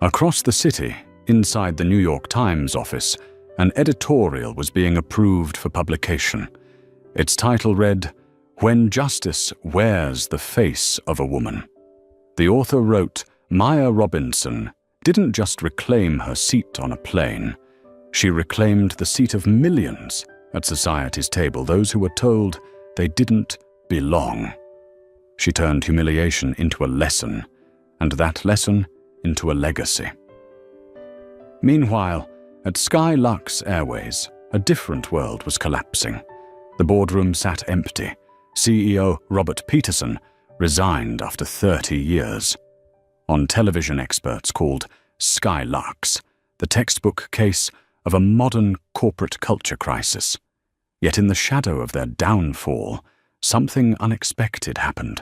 Across the city, inside the New York Times office, an editorial was being approved for publication. Its title read, "When Justice Wears the Face of a Woman." The author wrote, Maya Robinson didn't just reclaim her seat on a plane. She reclaimed the seat of millions at society's table, those who were told they didn't belong. She turned humiliation into a lesson, and that lesson into a legacy. Meanwhile, at Skylux Airways, a different world was collapsing. The boardroom sat empty. CEO Robert Peterson resigned after 30 years. On television, experts called Skylux the textbook case of a modern corporate culture crisis. Yet in the shadow of their downfall, something unexpected happened.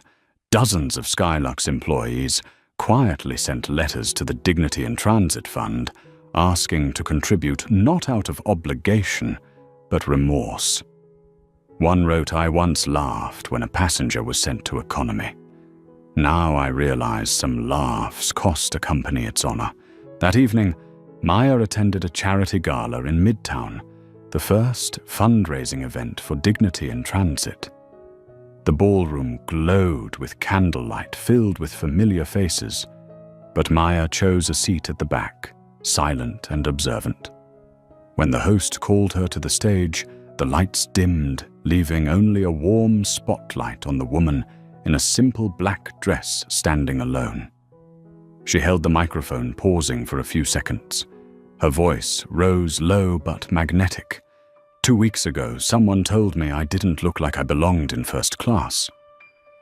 Dozens of Skylux employees quietly sent letters to the Dignity in Transit Fund asking to contribute not out of obligation, but remorse. One wrote, "I once laughed when a passenger was sent to economy. Now I realize some laughs cost a company its honor." That evening, Maya attended a charity gala in Midtown, the first fundraising event for Dignity in Transit. The ballroom glowed with candlelight filled with familiar faces, but Maya chose a seat at the back, silent and observant. When the host called her to the stage, the lights dimmed, leaving only a warm spotlight on the woman in a simple black dress standing alone. She held the microphone, pausing for a few seconds. Her voice rose low but magnetic. "2 weeks ago, someone told me I didn't look like I belonged in first class.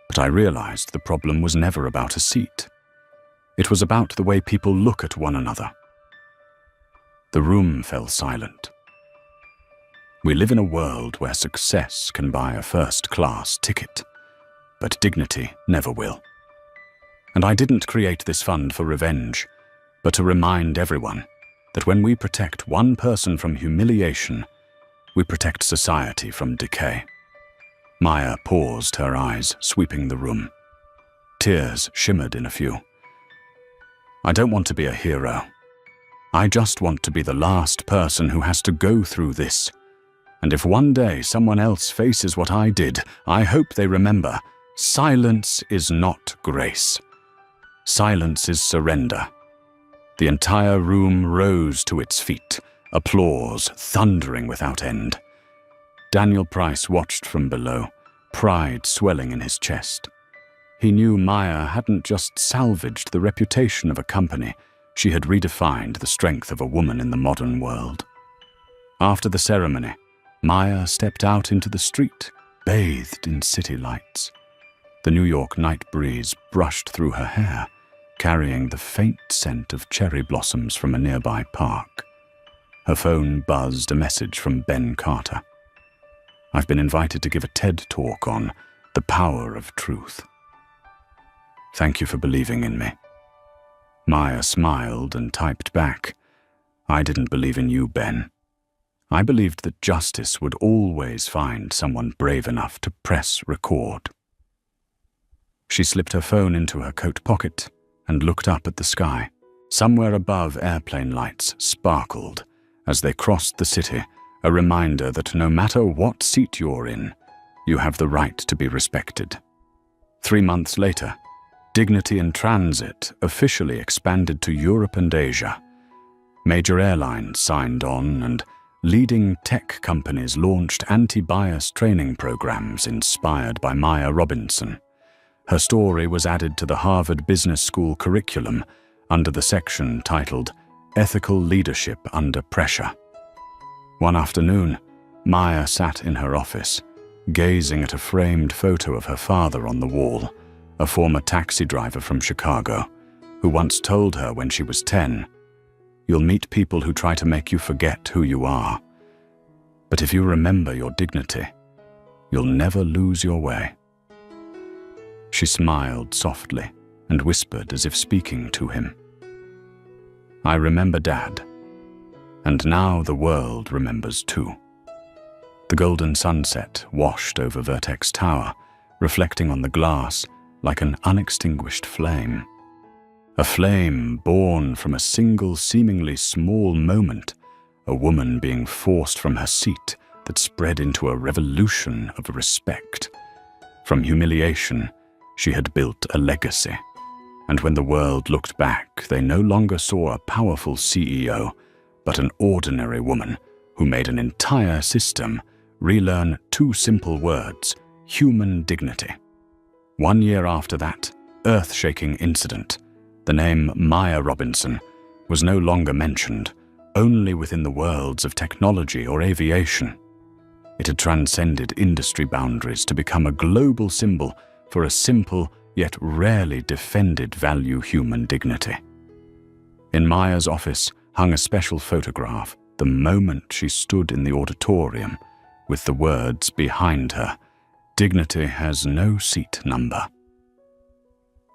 But I realized the problem was never about a seat. It was about the way people look at one another." The room fell silent. We live in a world where success can buy a first-class ticket, but dignity never will. And I didn't create this fund for revenge, but to remind everyone that when we protect one person from humiliation, we protect society from decay. Maya paused, her eyes sweeping the room. Tears shimmered in a few. "I don't want to be a hero. I just want to be the last person who has to go through this. And if one day someone else faces what I did, I hope they remember, silence is not grace. Silence is surrender." The entire room rose to its feet, applause thundering without end. Daniel Price watched from below, pride swelling in his chest. He knew Maya hadn't just salvaged the reputation of a company, she had redefined the strength of a woman in the modern world. After the ceremony, Maya stepped out into the street, bathed in city lights. The New York night breeze brushed through her hair, carrying the faint scent of cherry blossoms from a nearby park. Her phone buzzed a message from Ben Carter. "I've been invited to give a TED talk on the power of truth. Thank you for believing in me." Maya smiled and typed back, "I didn't believe in you, Ben. I believed that justice would always find someone brave enough to press record." She slipped her phone into her coat pocket and looked up at the sky. Somewhere above, airplane lights sparkled as they crossed the city, a reminder that no matter what seat you're in, you have the right to be respected. 3 months later, Dignity in Transit officially expanded to Europe and Asia. Major airlines signed on, and leading tech companies launched anti-bias training programs inspired by Maya Robinson. Her story was added to the Harvard Business School curriculum under the section titled Ethical Leadership Under Pressure. One afternoon, Maya sat in her office, gazing at a framed photo of her father on the wall, a former taxi driver from Chicago, who once told her when she was 10, "You'll meet people who try to make you forget who you are. But if you remember your dignity, you'll never lose your way." She smiled softly and whispered as if speaking to him, "I remember, Dad, and now the world remembers too." The golden sunset washed over Vertex Tower, reflecting on the glass like an unextinguished flame. A flame born from a single seemingly small moment, a woman being forced from her seat that spread into a revolution of respect. From humiliation, she had built a legacy. And when the world looked back, they no longer saw a powerful CEO, but an ordinary woman who made an entire system relearn 2 simple words: human dignity. 1 year after that earth-shaking incident, the name Maya Robinson was no longer mentioned, only within the worlds of technology or aviation. It had transcended industry boundaries to become a global symbol for a simple yet rarely defended value: human dignity. In Maya's office hung a special photograph, the moment she stood in the auditorium, with the words behind her, "Dignity has no seat number."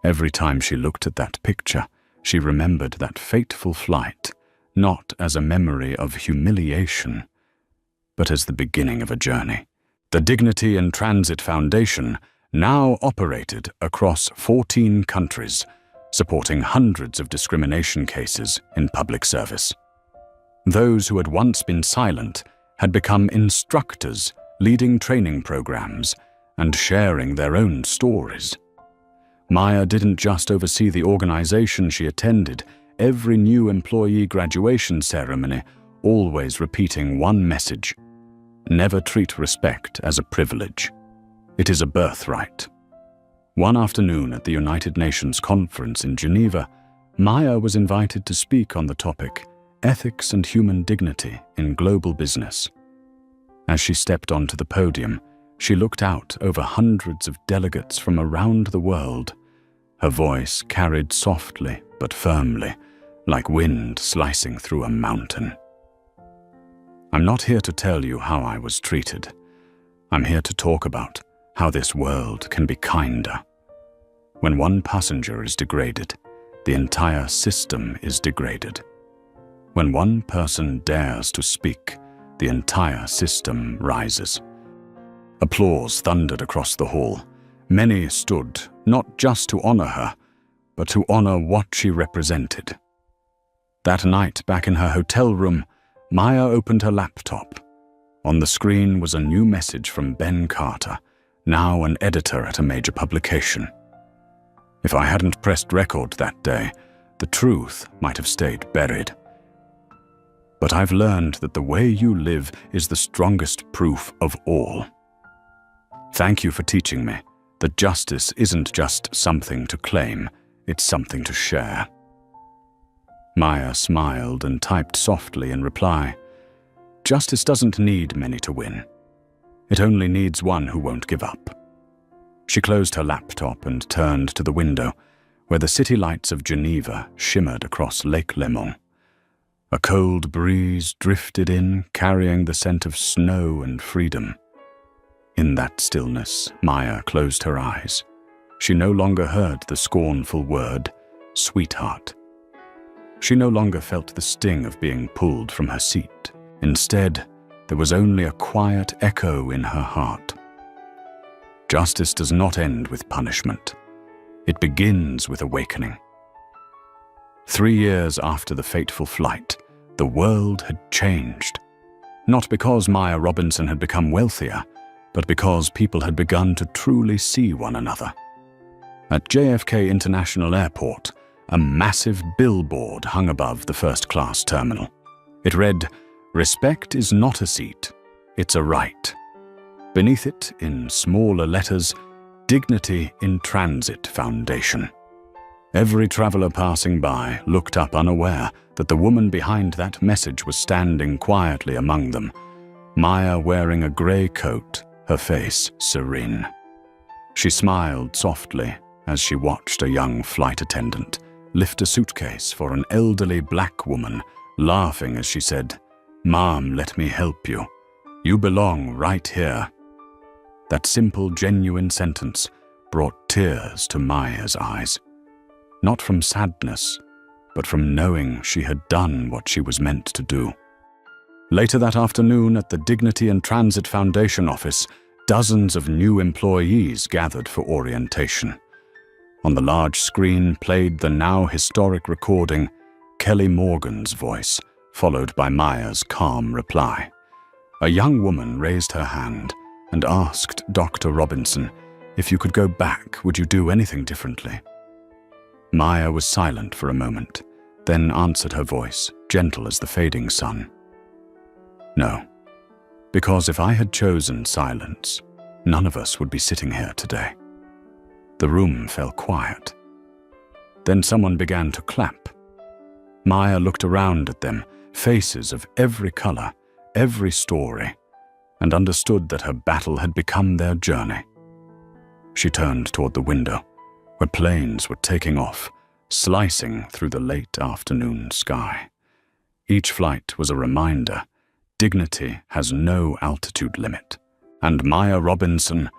Every time she looked at that picture, she remembered that fateful flight, not as a memory of humiliation, but as the beginning of a journey. The Dignity in Transit Foundation now operated across 14 countries, supporting hundreds of discrimination cases in public service. Those who had once been silent had become instructors, leading training programs and sharing their own stories. Maya didn't just oversee the organization she attended, every new employee graduation ceremony always repeating one message: never treat respect as a privilege. It is a birthright. One afternoon at the United Nations conference in Geneva, Maya was invited to speak on the topic Ethics and Human Dignity in Global Business. As she stepped onto the podium, she looked out over hundreds of delegates from around the world. Her voice carried softly but firmly, like wind slicing through a mountain. I'm not here to tell you how I was treated. I'm here to talk about how this world can be kinder. When one passenger is degraded, the entire system is degraded. When one person dares to speak, the entire system rises. Applause thundered across the hall. Many stood, not just to honor her, but to honor what she represented. That night, back in her hotel room, Maya opened her laptop. On the screen was a new message from Ben Carter, now an editor at a major publication. If I hadn't pressed record that day, the truth might have stayed buried. But I've learned that the way you live is the strongest proof of all. Thank you for teaching me that justice isn't just something to claim, it's something to share. Maya smiled and typed softly in reply, "Justice doesn't need many to win. It only needs one who won't give up." She closed her laptop and turned to the window, where the city lights of Geneva shimmered across Lake Léman. A cold breeze drifted in, carrying the scent of snow and freedom. In that stillness, Maya closed her eyes. She no longer heard the scornful word, "sweetheart." She no longer felt the sting of being pulled from her seat. Instead, there was only a quiet echo in her heart. Justice does not end with punishment. It begins with awakening. 3 years after the fateful flight, the world had changed. Not because Maya Robinson had become wealthier, but because people had begun to truly see one another. At JFK International Airport, a massive billboard hung above the first-class terminal. It read, "Respect is not a seat, it's a right." Beneath it, in smaller letters, "Dignity in Transit Foundation." Every traveler passing by looked up unaware that the woman behind that message was standing quietly among them, Maya wearing a grey coat, her face serene. She smiled softly as she watched a young flight attendant lift a suitcase for an elderly black woman, laughing as she said, "Ma'am, let me help you. You belong right here." That simple, genuine sentence brought tears to Maya's eyes. Not from sadness, but from knowing she had done what she was meant to do. Later that afternoon at the Dignity in Transit Foundation office, dozens of new employees gathered for orientation. On the large screen played the now historic recording, Kelly Morgan's voice, followed by Maya's calm reply. A young woman raised her hand and asked Dr. Robinson, "If you could go back, would you do anything differently?" Maya was silent for a moment, then answered, her voice gentle as the fading sun. "No, because if I had chosen silence, none of us would be sitting here today." The room fell quiet. Then someone began to clap. Maya looked around at them, faces of every color, every story. and understood that her battle had become their journey. She turned toward the window, where planes were taking off, slicing through the late afternoon sky. Each flight was a reminder: dignity has no altitude limit. And Maya Robinson,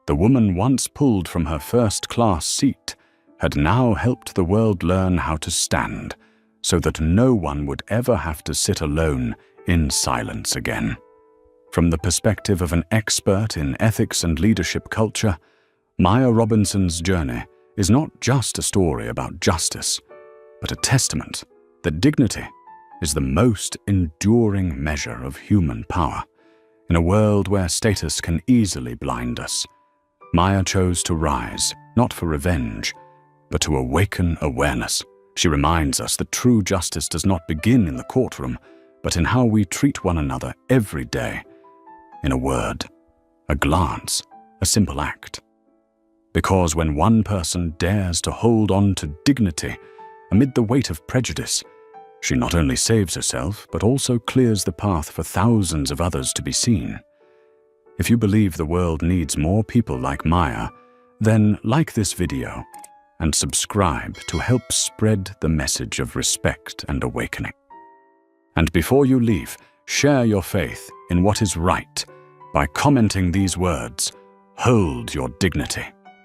the woman once pulled from her first-class seat, had now helped the world learn how to stand, so that no one would ever have to sit alone in silence again. From the perspective of an expert in ethics and leadership culture, Maya Robinson's journey is not just a story about justice, but a testament that dignity is the most enduring measure of human power. In a world where status can easily blind us, Maya chose to rise, not for revenge, but to awaken awareness. She reminds us that true justice does not begin in the courtroom, but in how we treat one another every day. In a word, a glance, a simple act. Because when one person dares to hold on to dignity amid the weight of prejudice, she not only saves herself, but also clears the path for thousands of others to be seen. If you believe the world needs more people like Maya, then like this video and subscribe to help spread the message of respect and awakening. And before you leave, share your faith in what is right by commenting these words: "Hold your dignity."